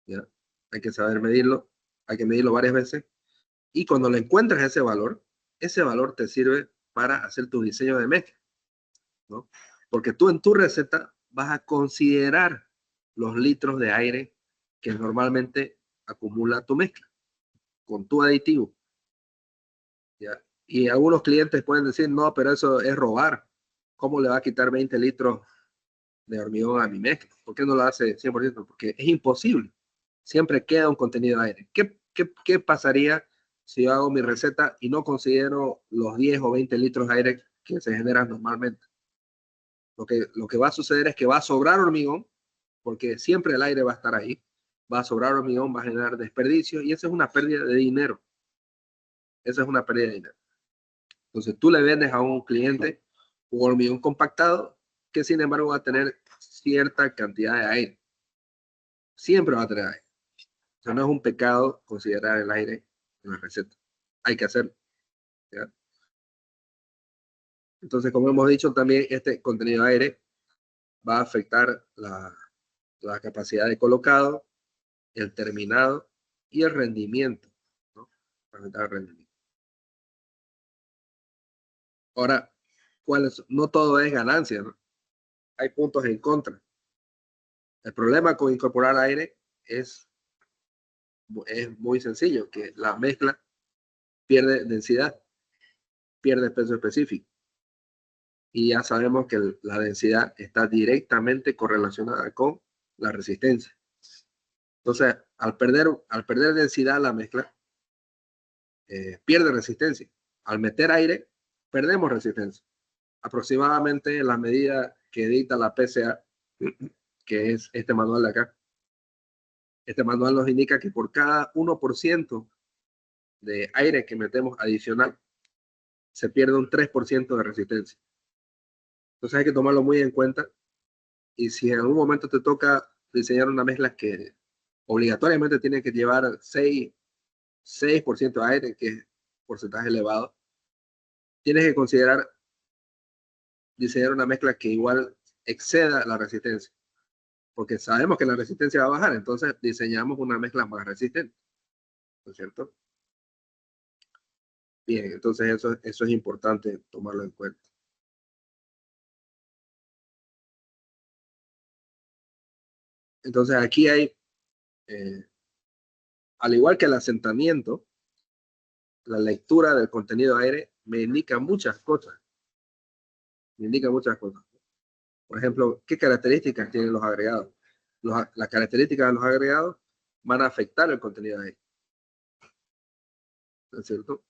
¿ya? Hay que saber medirlo, hay que medirlo varias veces. Y cuando lo encuentras ese valor te sirve para hacer tu diseño de mezcla, ¿no? Porque tú en tu receta vas a considerar los litros de aire que normalmente acumula tu mezcla con tu aditivo, ¿ya? Y algunos clientes pueden decir, no, pero eso es robar. ¿Cómo le va a quitar 20 litros de hormigón a mi mezcla? ¿Por qué no lo hace 100%? Porque es imposible. Siempre queda un contenido de aire. ¿Qué pasaría si yo hago mi receta y no considero los 10 o 20 litros de aire que se generan normalmente? Lo que va a suceder es que va a sobrar hormigón, porque siempre el aire va a estar ahí, va a sobrar hormigón, va a generar desperdicio y esa es una pérdida de dinero. Esa es una pérdida de dinero. Entonces tú le vendes a un cliente un hormigón compactado que sin embargo va a tener cierta cantidad de aire. Siempre va a tener aire. O sea, no es un pecado considerar el aire en la receta. Hay que hacerlo, ¿ya? Entonces, como hemos dicho, también este contenido de aire va a afectar la capacidad de colocado, el terminado y el rendimiento, ¿no? Va a afectar el rendimiento. Ahora, no todo es ganancia, ¿no? Hay puntos en contra. El problema con incorporar aire es muy sencillo, que la mezcla pierde densidad, pierde peso específico. Y ya sabemos que la densidad está directamente correlacionada con la resistencia. Entonces, al perder densidad la mezcla, pierde resistencia. Al meter aire, perdemos resistencia. Aproximadamente la medida que dicta la PCA, que es este manual de acá, este manual nos indica que por cada 1% de aire que metemos adicional, se pierde un 3% de resistencia. Entonces hay que tomarlo muy en cuenta. Y si en algún momento te toca diseñar una mezcla que obligatoriamente tiene que llevar 6% de aire, que es porcentaje elevado, tienes que considerar diseñar una mezcla que igual exceda la resistencia, porque sabemos que la resistencia va a bajar, entonces diseñamos una mezcla más resistente, ¿no es cierto? Bien, entonces eso es importante tomarlo en cuenta. Entonces aquí hay, al igual que el asentamiento, la lectura del contenido de aire me indica muchas cosas. Me indica muchas cosas. Por ejemplo, ¿qué características tienen los agregados? Las características de los agregados van a afectar el contenido de aire. ¿No es cierto?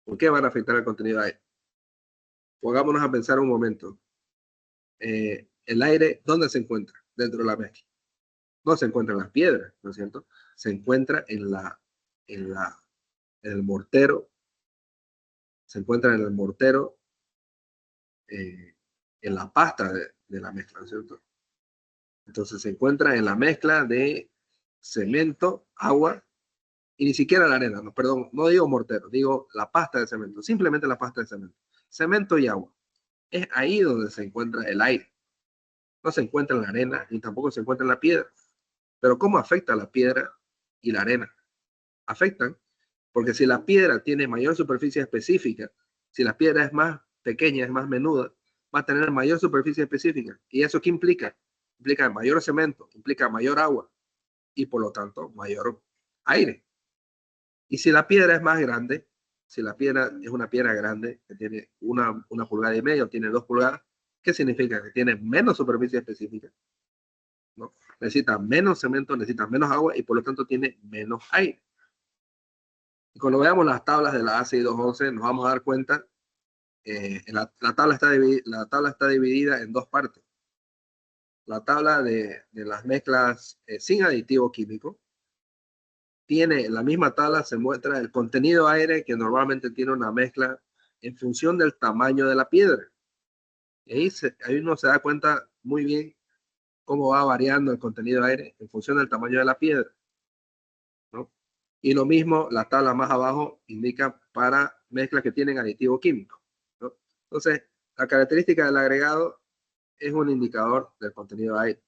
¿Por qué van a afectar el contenido de aire? Pongámonos a pensar un momento. El aire, ¿dónde se encuentra? Dentro de la mezcla. No se encuentra en las piedras, ¿no es cierto? Se encuentra en el mortero, se encuentra en el mortero, en la pasta de la mezcla, ¿no es cierto? Entonces se encuentra en la mezcla de cemento, agua y ni siquiera la arena, no, perdón, no digo mortero, digo la pasta de cemento, simplemente la pasta de cemento. Cemento y agua. Es ahí donde se encuentra el aire. No se encuentra en la arena ni tampoco se encuentra en la piedra. Pero ¿cómo afecta la piedra y la arena? Afectan, porque si la piedra tiene mayor superficie específica, si la piedra es más pequeña, es más menuda, va a tener mayor superficie específica. ¿Y eso qué implica? Implica mayor cemento, implica mayor agua y por lo tanto mayor aire. Y si la piedra es más grande, si la piedra es una piedra grande, que tiene una pulgada y media o tiene 2 pulgadas, ¿qué significa? Que tiene menos superficie específica, ¿no? Necesita menos cemento, necesita menos agua y por lo tanto tiene menos aire. Y cuando veamos las tablas de la ACI 211, nos vamos a dar cuenta, la tabla está dividida en dos partes. La tabla de las mezclas sin aditivo químico, tiene la misma tabla, se muestra el contenido aire que normalmente tiene una mezcla en función del tamaño de la piedra. Y ahí uno se da cuenta muy bien cómo va variando el contenido aire en función del tamaño de la piedra, ¿no? Y lo mismo, la tabla más abajo indica para mezclas que tienen aditivo químico, ¿no? Entonces, la característica del agregado es un indicador del contenido de aire.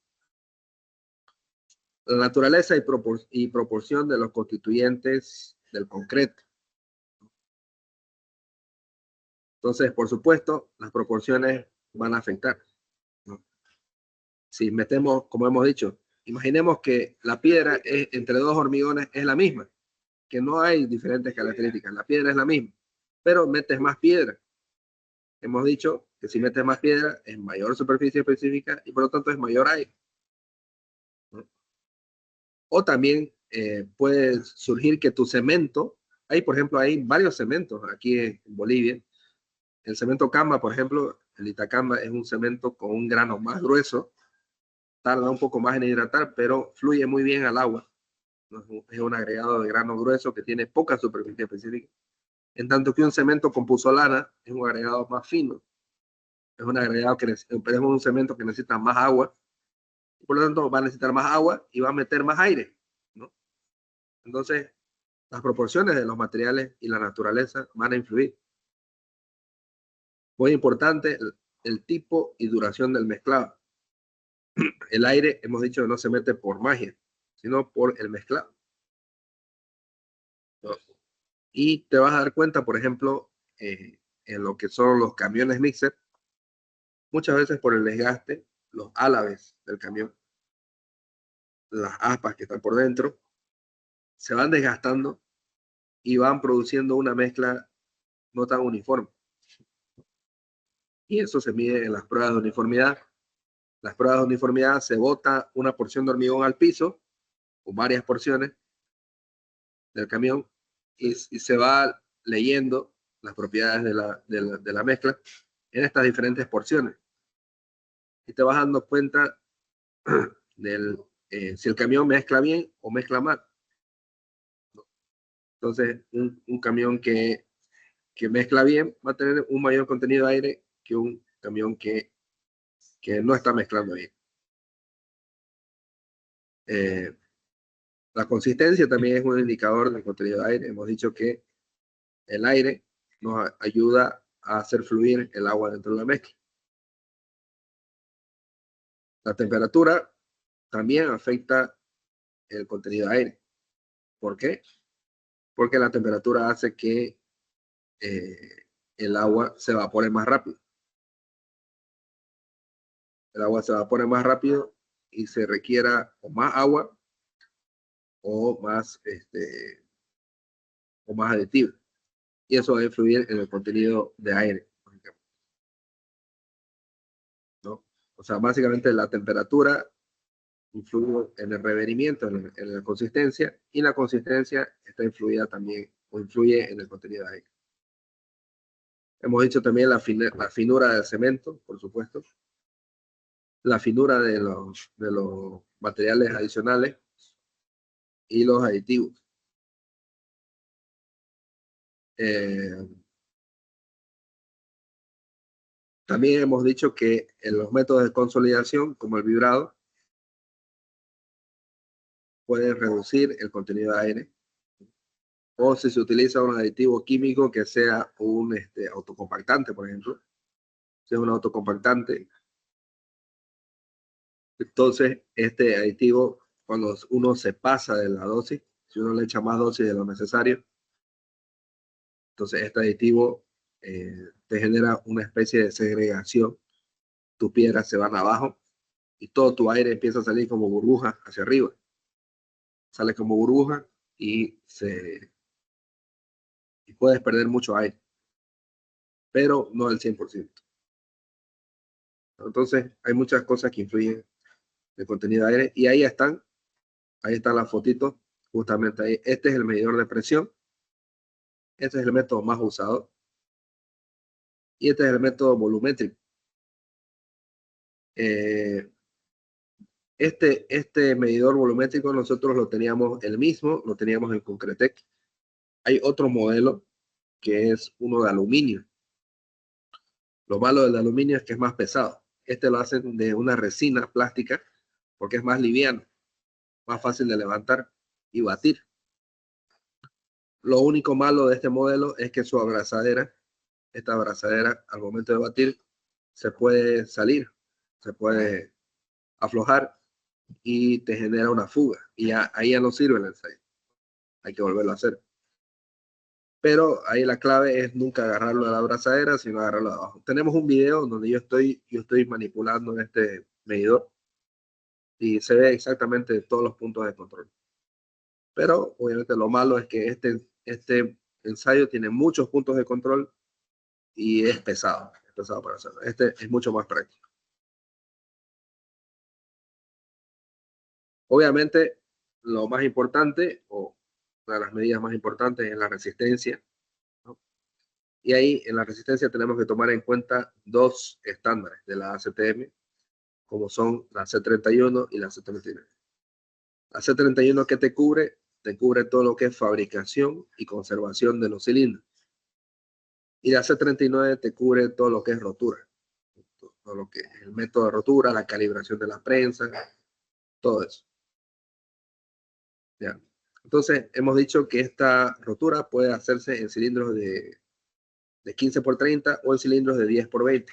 La naturaleza y proporción de los constituyentes del concreto. Entonces, por supuesto, las proporciones van a afectar, ¿no? Si metemos, como hemos dicho, imaginemos que la piedra entre dos hormigones es la misma, que no hay diferentes características, la piedra es la misma, pero metes más piedra. Hemos dicho que si metes más piedra es mayor superficie específica y por lo tanto es mayor aire, ¿no? O también puede surgir que tu cemento, por ejemplo, hay varios cementos aquí en Bolivia. El cemento Camba, por ejemplo, el Itacamba es un cemento con un grano más grueso, tarda un poco más en hidratar, pero fluye muy bien al agua. Es un agregado de grano grueso que tiene poca superficie específica. En tanto que un cemento con puzolana es un agregado más fino. Es un agregado es un cemento que necesita más agua. Y por lo tanto, va a necesitar más agua y va a meter más aire, ¿no? Entonces, las proporciones de los materiales y la naturaleza van a influir. Muy importante, el tipo y duración del mezclado. El aire, hemos dicho que no se mete por magia, sino por el mezclado. ¿No? Y te vas a dar cuenta, por ejemplo, en lo que son los camiones mixer, muchas veces por el desgaste, los álabes del camión, las aspas que están por dentro, se van desgastando y van produciendo una mezcla no tan uniforme. Y eso se mide en las pruebas de uniformidad. Las pruebas de uniformidad se bota una porción de hormigón al piso, o varias porciones del camión, y se va leyendo las propiedades de la mezcla en estas diferentes porciones. Y te vas dando cuenta del, si el camión mezcla bien o mezcla mal. Entonces, un camión que mezcla bien va a tener un mayor contenido de aire que un camión que no está mezclando bien. La consistencia también es un indicador del contenido de aire. Hemos dicho que el aire nos ayuda a hacer fluir el agua dentro de la mezcla. La temperatura también afecta el contenido de aire. ¿Por qué? Porque la temperatura hace que el agua se evapore más rápido. El agua se evapore más rápido y se requiera o más agua o más, o más aditivo. Y eso va a influir en el contenido de aire, por ejemplo, ¿no? O sea, básicamente la temperatura influye en el revenimiento, en la consistencia, y la consistencia está influida también, o influye en el contenido de aire. Hemos dicho también la finura del cemento, por supuesto, la finura de los materiales adicionales y los aditivos. También hemos dicho que en los métodos de consolidación, como el vibrado, pueden reducir el contenido de aire. O si se utiliza un aditivo químico que sea un autocompactante, por ejemplo. Si es un autocompactante, entonces este aditivo, cuando uno se pasa de la dosis, si uno le echa más dosis de lo necesario, entonces este aditivo te genera una especie de segregación. Tus piedras se van abajo y todo tu aire empieza a salir como burbuja hacia arriba. Sale como burbuja y puedes perder mucho aire, pero no el 100%. Entonces, hay muchas cosas que influyen en el contenido de aire y ahí están las fotitos, justamente ahí. Este es el medidor de presión, este es el método más usado y este es el método volumétrico. Este medidor volumétrico nosotros lo teníamos lo teníamos en Concretec. Hay otro modelo que es uno de aluminio. Lo malo del aluminio es que es más pesado. Este lo hacen de una resina plástica porque es más liviano, más fácil de levantar y batir. Lo único malo de este modelo es que su abrazadera, esta abrazadera al momento de batir, se puede salir, se puede aflojar y te genera una fuga. Y ahí ya no sirve el ensayo. Hay que volverlo a hacer. Pero ahí la clave es nunca agarrarlo de la abrazadera, sino agarrarlo de abajo. Tenemos un video donde yo estoy manipulando este medidor y se ve exactamente todos los puntos de control. Pero obviamente lo malo es que este ensayo tiene muchos puntos de control y es pesado para hacerlo. Este es mucho más práctico. Obviamente, lo más importante, o una de las medidas más importantes, es la resistencia, ¿no? Y ahí en la resistencia tenemos que tomar en cuenta dos estándares de la ACTM, como son la C31 y la C39. La C31, ¿qué te cubre? Te cubre todo lo que es fabricación y conservación de los cilindros. Y la C39 te cubre todo lo que es rotura. Todo lo que es el método de rotura, la calibración de la prensa, todo eso. ¿Ya? Entonces, hemos dicho que esta rotura puede hacerse en cilindros de de 15 por 30 o en cilindros de 10 por 20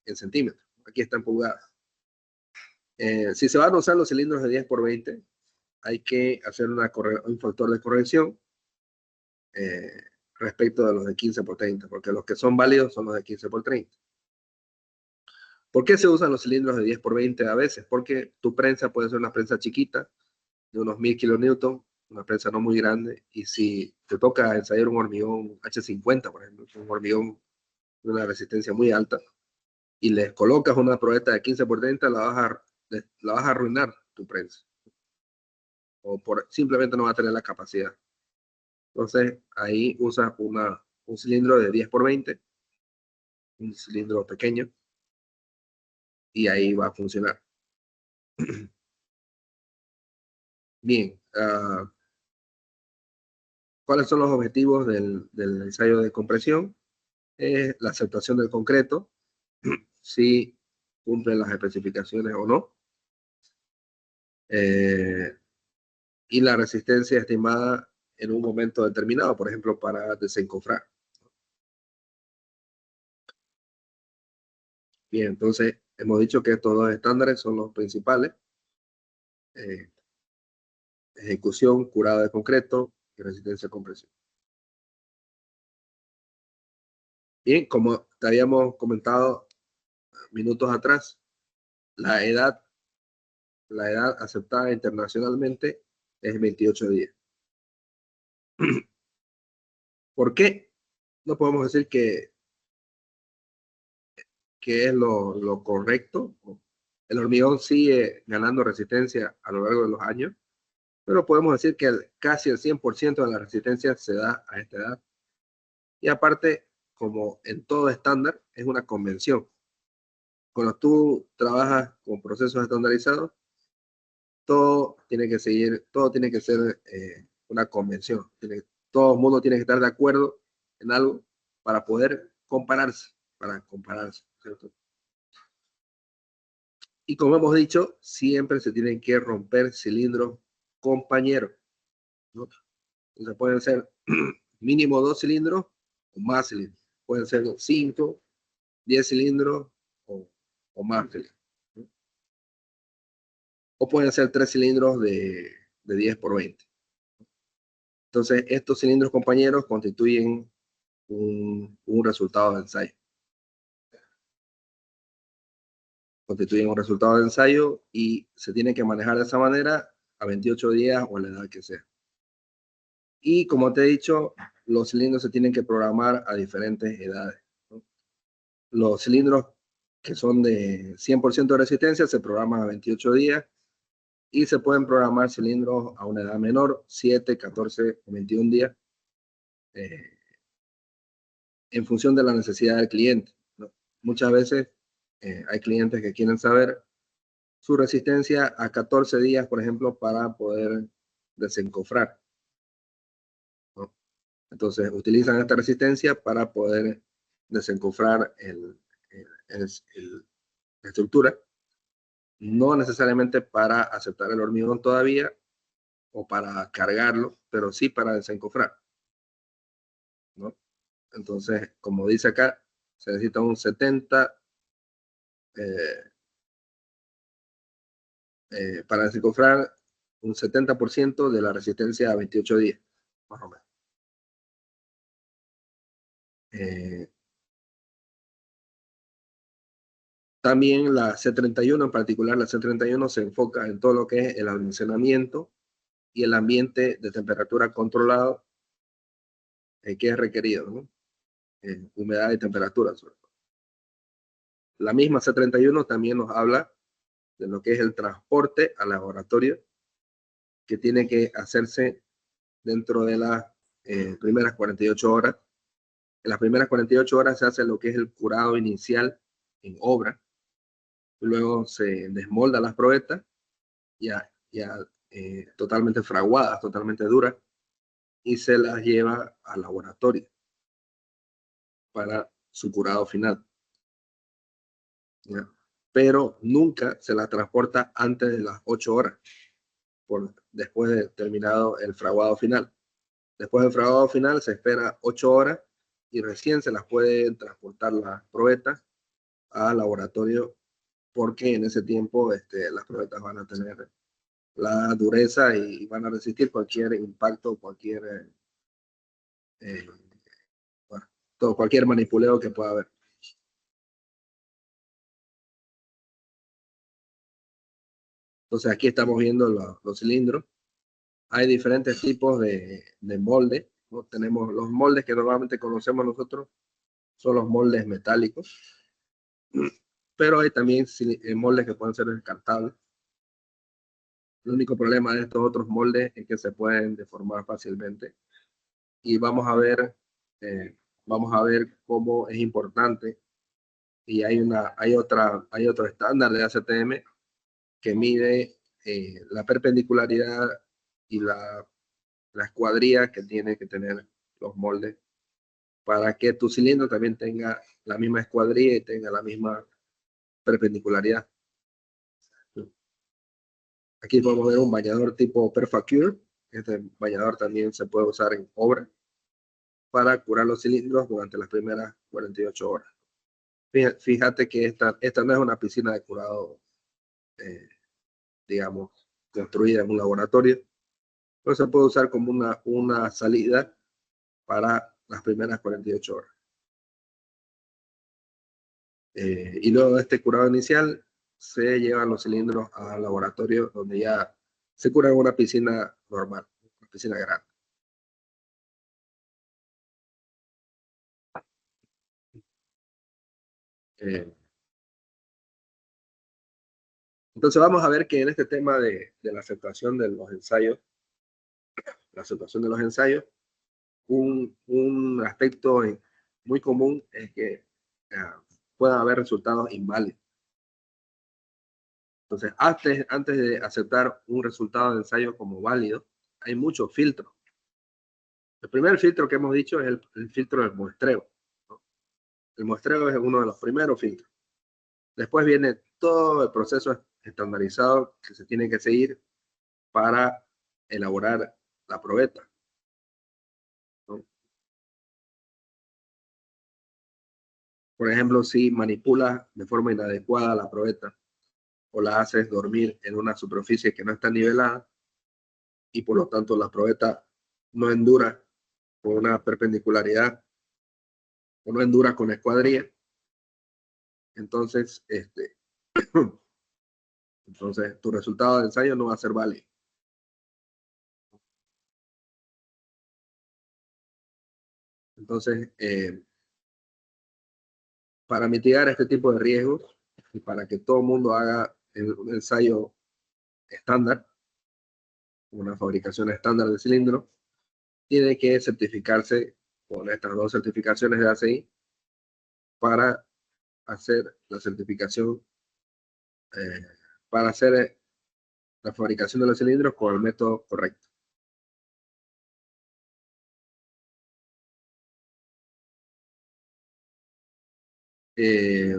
en centímetros. Aquí está en pulgadas. Si se van a usar los cilindros de 10 por 20, hay que hacer un factor de corrección respecto de los de 15 por 30, porque los que son válidos son los de 15 por 30. ¿Por qué se usan los cilindros de 10 por 20 a veces? Porque tu prensa puede ser una prensa chiquita, de unos 1000 kilonewton, una prensa no muy grande, y si te toca ensayar un hormigón H50, por ejemplo, un hormigón de una resistencia muy alta, y le colocas una probeta de 15 por 30, la vas a arruinar tu prensa. O simplemente no va a tener la capacidad. Entonces, ahí usas un cilindro de 10 por 20, un cilindro pequeño, y ahí va a funcionar. Bien, ¿cuáles son los objetivos del ensayo de compresión? La aceptación del concreto, si cumple las especificaciones o no, y la resistencia estimada en un momento determinado, por ejemplo, para desencofrar. Bien, entonces hemos dicho que estos dos estándares son los principales: ejecución, curado de concreto y resistencia a compresión. Bien, como te habíamos comentado minutos atrás, la edad aceptada internacionalmente es 28 días. ¿Por qué? No podemos decir que es lo correcto. El hormigón sigue ganando resistencia a lo largo de los años, pero podemos decir que casi el 100% de la resistencia se da a esta edad. Y aparte, como en todo estándar, es una convención. Cuando tú trabajas con procesos estandarizados, todo tiene que ser una convención. Todo el mundo tiene que estar de acuerdo en algo para poder compararse, ¿cierto? Y como hemos dicho, siempre se tienen que romper cilindros compañeros, ¿no? Entonces pueden ser mínimo 2 cilindros o más cilindros. Pueden ser 5, 10 cilindros o más cilindros, ¿no? O pueden ser 3 cilindros de 10 por 20. Entonces, estos cilindros compañeros constituyen un resultado de ensayo. Constituyen un resultado de ensayo y se tiene que manejar de esa manera a 28 días o a la edad que sea. Y como te he dicho, los cilindros se tienen que programar a diferentes edades, ¿no? Los cilindros que son de 100% de resistencia se programan a 28 días y se pueden programar cilindros a una edad menor, 7, 14 o 21 días, en función de la necesidad del cliente, ¿no? Muchas veces hay clientes que quieren saber su resistencia a 14 días, por ejemplo, para poder desencofrar, ¿no? Entonces, utilizan esta resistencia para poder desencofrar la estructura, no necesariamente para aceptar el hormigón todavía o para cargarlo, pero sí para desencofrar, ¿no? Entonces, como dice acá, se necesita un 70 para desencofrar un 70% de la resistencia a 28 días, más o menos. También la C31, en particular la C31, se enfoca en todo lo que es el almacenamiento y el ambiente de temperatura controlado que es requerido, ¿no? Humedad y temperatura, sobre todo. La misma C31 también nos habla de lo que es el transporte al laboratorio, que tiene que hacerse dentro de las primeras 48 horas. En las primeras 48 horas se hace lo que es el curado inicial en obra. Luego se desmolda las probetas, ya totalmente fraguadas, totalmente duras, y se las lleva al laboratorio para su curado final, ¿ya? Pero nunca se las transporta antes de las 8 horas, después de terminado el fraguado final. Después del fraguado final se espera 8 horas y recién se las pueden transportar las probetas al laboratorio, porque en ese tiempo las probetas van a tener la dureza y van a resistir cualquier impacto, eh, bueno, cualquier manipuleo que pueda haber. Entonces aquí estamos viendo los cilindros. Hay diferentes tipos de moldes, ¿no? Tenemos los moldes que normalmente conocemos nosotros, son los moldes metálicos, pero hay también moldes que pueden ser descartables. El único problema de estos otros moldes es que se pueden deformar fácilmente. Y eh, vamos a ver cómo es importante. Y hay otro estándar de ACTM que mide la perpendicularidad y la escuadría que tiene que tener los moldes para que tu cilindro también tenga la misma escuadría y tenga la misma perpendicularidad. Aquí podemos ver un bañador tipo Perfacure. Este bañador también se puede usar en obra para curar los cilindros durante las primeras 48 horas. Fíjate que esta no es una piscina de curado, eh, digamos, construida en un laboratorio, pero se puede usar como una salida para las primeras 48 horas. Y luego de este curado inicial, se llevan los cilindros al laboratorio donde ya se cura en una piscina normal, una piscina grande. Eh, entonces vamos a ver que en este tema de la aceptación de los ensayos, un aspecto muy común es que puedan haber resultados inválidos. Entonces, antes de aceptar un resultado de ensayo como válido, hay muchos filtros. El primer filtro que hemos dicho es el filtro del muestreo, ¿no? El muestreo es uno de los primeros filtros. Después viene todo el proceso estandarizado que se tiene que seguir para elaborar la probeta, ¿no? Por ejemplo, si manipulas de forma inadecuada la probeta o la haces dormir en una superficie que no está nivelada y por lo tanto la probeta no endura con una perpendicularidad o no endura con escuadría, entonces, entonces tu resultado de ensayo no va a ser válido. Entonces, para mitigar este tipo de riesgos y para que todo el mundo haga un ensayo estándar, una fabricación estándar de cilindro, tiene que certificarse con estas dos certificaciones de ACI para hacer la certificación, eh, para hacer la fabricación de los cilindros con el método correcto. Eh,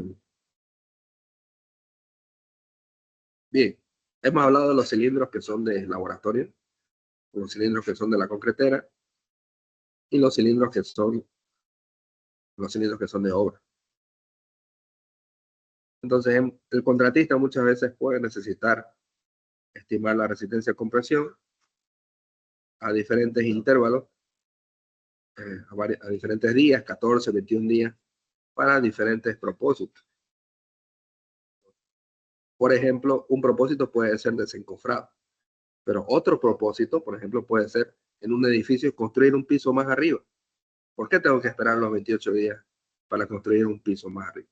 bien, hemos hablado de los cilindros que son de laboratorio, los cilindros que son de la concretera y los cilindros que son de obra. Entonces, el contratista muchas veces puede necesitar estimar la resistencia a compresión a diferentes intervalos, a diferentes días, 14, 21 días, para diferentes propósitos. Por ejemplo, un propósito puede ser desencofrado, pero otro propósito, por ejemplo, puede ser en un edificio construir un piso más arriba. ¿Por qué tengo que esperar los 28 días para construir un piso más arriba?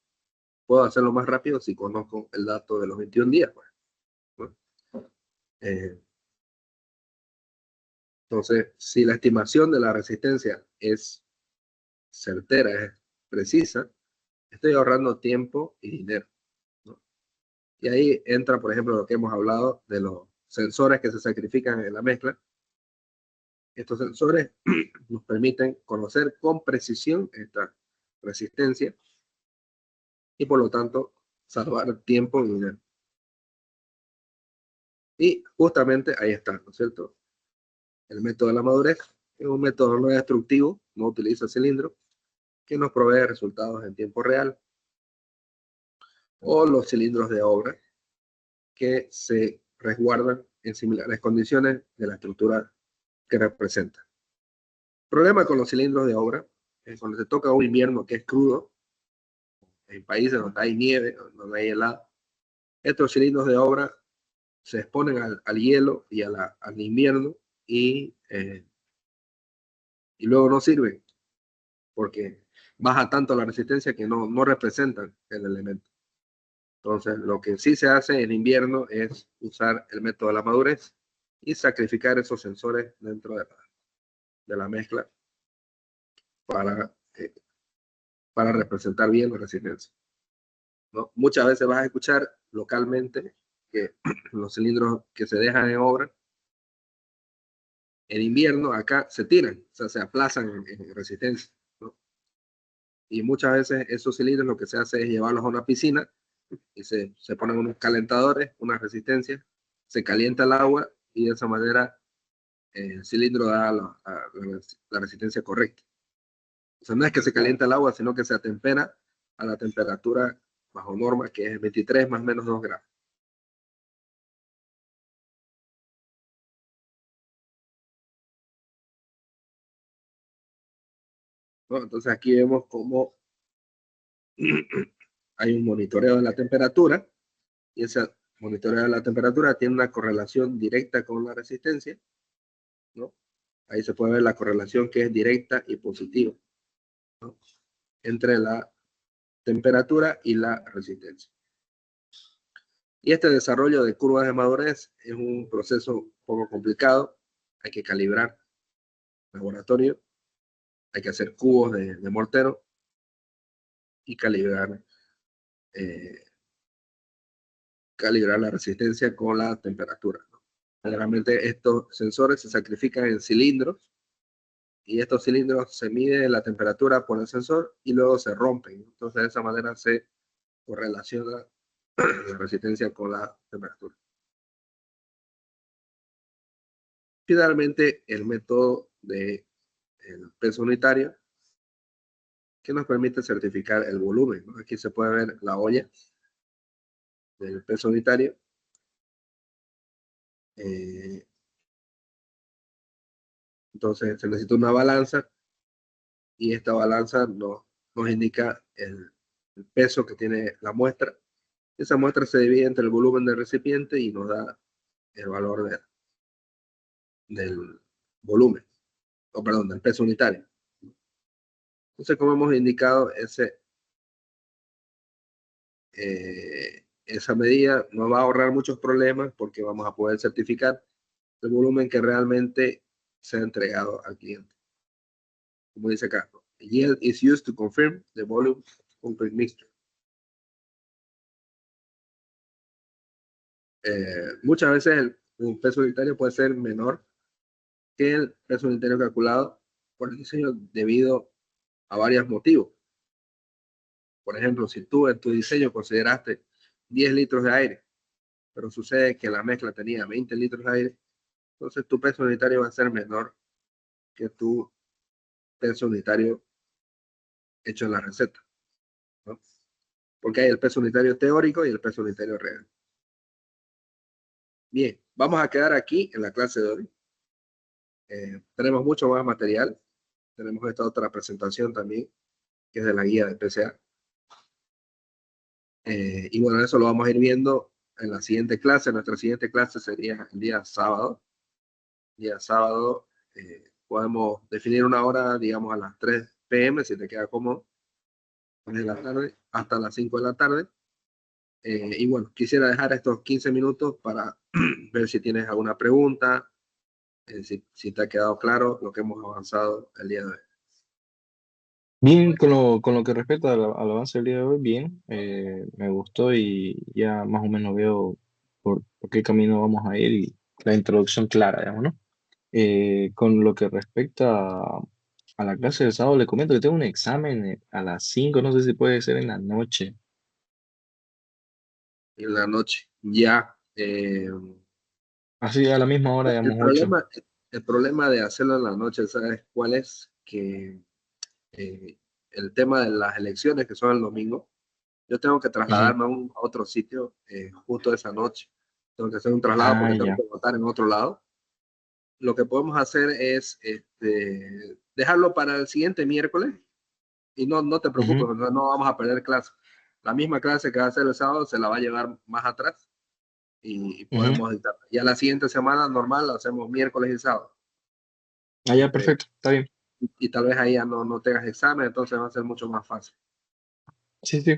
Puedo hacerlo más rápido si conozco el dato de los 21 días, pues, ¿no? Eh, entonces, si la estimación de la resistencia es certera, es precisa, estoy ahorrando tiempo y dinero, ¿no? Y ahí entra, por ejemplo, lo que hemos hablado de los sensores que se sacrifican en la mezcla. Estos sensores nos permiten conocer con precisión esta resistencia y por lo tanto salvar tiempo y dinero. Y justamente ahí está, ¿no es cierto? El método de la madurez es un método no destructivo, no utiliza cilindro, que nos provee resultados en tiempo real, o los cilindros de obra, que se resguardan en similares condiciones de la estructura que representa. El problema con los cilindros de obra es cuando se toca un invierno que es crudo, en países donde hay nieve, donde hay helado, estos cilindros de obra se exponen al hielo y al invierno y luego no sirven porque baja tanto la resistencia que no representan el elemento. Entonces, lo que sí se hace en invierno es usar el método de la madurez y sacrificar esos sensores dentro de la mezcla para, para representar bien la resistencia, ¿no? Muchas veces vas a escuchar localmente que los cilindros que se dejan en obra en invierno acá se tiran, o sea, se aplazan en resistencia, ¿no? Y muchas veces esos cilindros lo que se hace es llevarlos a una piscina y se ponen unos calentadores, unas resistencias, se calienta el agua y de esa manera el cilindro da la resistencia correcta. O sea, no es que se calienta el agua, sino que se atempera a la temperatura bajo norma, que es 23 más o menos 2 grados. ¿No? Entonces aquí vemos cómo hay un monitoreo de la temperatura y ese monitoreo de la temperatura tiene una correlación directa con la resistencia, ¿no? Ahí se puede ver la correlación que es directa y positiva, ¿no? Entre la temperatura y la resistencia. Y este desarrollo de curvas de madurez es un proceso un poco complicado. Hay que calibrar el laboratorio, hay que hacer cubos de mortero y calibrar la resistencia con la temperatura, ¿no? Generalmente estos sensores se sacrifican en cilindros y estos cilindros se mide la temperatura por el sensor y luego se rompen. Entonces de esa manera se correlaciona la resistencia con la temperatura. Finalmente, el método del peso unitario que nos permite certificar el volumen, ¿no? Aquí se puede ver la olla del peso unitario. Entonces se necesita una balanza y esta balanza nos indica el peso que tiene la muestra. Esa muestra se divide entre el volumen del recipiente y nos da el valor del volumen, o perdón, del peso unitario. Entonces, como hemos indicado, esa medida nos va a ahorrar muchos problemas porque vamos a poder certificar el volumen que realmente se ha entregado al cliente. Como dice acá, yield is used to confirm the volume of complete mixture. Muchas veces el peso unitario puede ser menor que el peso unitario calculado por el diseño debido a varios motivos. Por ejemplo, si tú en tu diseño consideraste 10 litros de aire, pero sucede que la mezcla tenía 20 litros de aire, entonces tu peso unitario va a ser menor que tu peso unitario hecho en la receta, ¿no? Porque hay el peso unitario teórico y el peso unitario real. Bien, vamos a quedar aquí en la clase de hoy. Tenemos mucho más material. Tenemos esta otra presentación también, que es de la guía de PCA. Y bueno, eso lo vamos a ir viendo en la siguiente clase. Nuestra siguiente clase sería el día sábado. Día sábado podemos definir una hora, digamos, a las 3 p.m., si te queda cómodo, de la tarde hasta las 5 de la tarde. Y bueno, quisiera dejar estos 15 minutos para ver si tienes alguna pregunta, si te ha quedado claro lo que hemos avanzado el día de hoy.
Bien, con lo que respecta al avance del día de hoy, bien, me gustó y ya más o menos veo por qué camino vamos a ir y la introducción clara, digamos, ¿no? Con lo que respecta a la clase del sábado, le comento que tengo un examen a las 5, no sé si puede ser en la noche.
En la noche, ya.
Así a la misma hora, digamos,
El
8.
problema, el problema de hacerlo en la noche, ¿sabes cuál es? Que eh, el tema de las elecciones que son el domingo, yo tengo que
Ujú.
trasladarme a otro sitio justo esa noche. Tengo que hacer un traslado
Ah,
porque tengo
ya.
que votar en otro lado. Lo que podemos hacer es dejarlo para el siguiente miércoles y no te preocupes,
Ujú,
no vamos a perder clase. La misma clase que va a hacer el sábado se la va a llevar más atrás y
ujú.
podemos dictar. Ya la siguiente semana normal la hacemos miércoles y sábado.
Ah, ya,
Este,
perfecto, está bien.
y tal vez ahí ya no tengas examen, entonces va a ser mucho más fácil.
Sí, sí.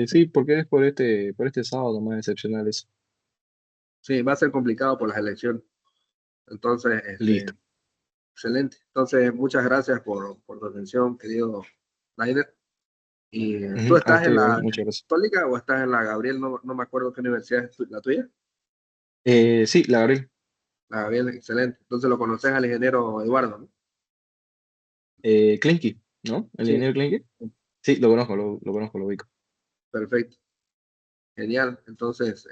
Sí, porque es por este sábado más excepcional eso.
Sí, va a ser complicado por las elecciones. Entonces,
Listo.
excelente. Entonces, muchas gracias por tu atención, querido Nainer. ¿Y tú
Ujú. A
estás
usted
en
igual,
la
muchas gracias.
Católica o estás en la Gabriel? No me acuerdo qué universidad es la tuya.
Sí, la Gabriel.
La Gabriel, excelente. Entonces lo conoces al ingeniero Eduardo, ¿no?
Klinky, ¿no? ¿El
Sí,
ingeniero Klinky? Sí, lo conozco, lo conozco, lo ubico.
perfecto. Genial. Entonces,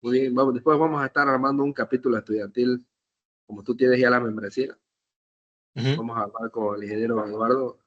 muy bien. Después vamos a estar armando un capítulo estudiantil, como tú tienes ya la membresía.
Ujú.
Vamos a hablar con el ingeniero Eduardo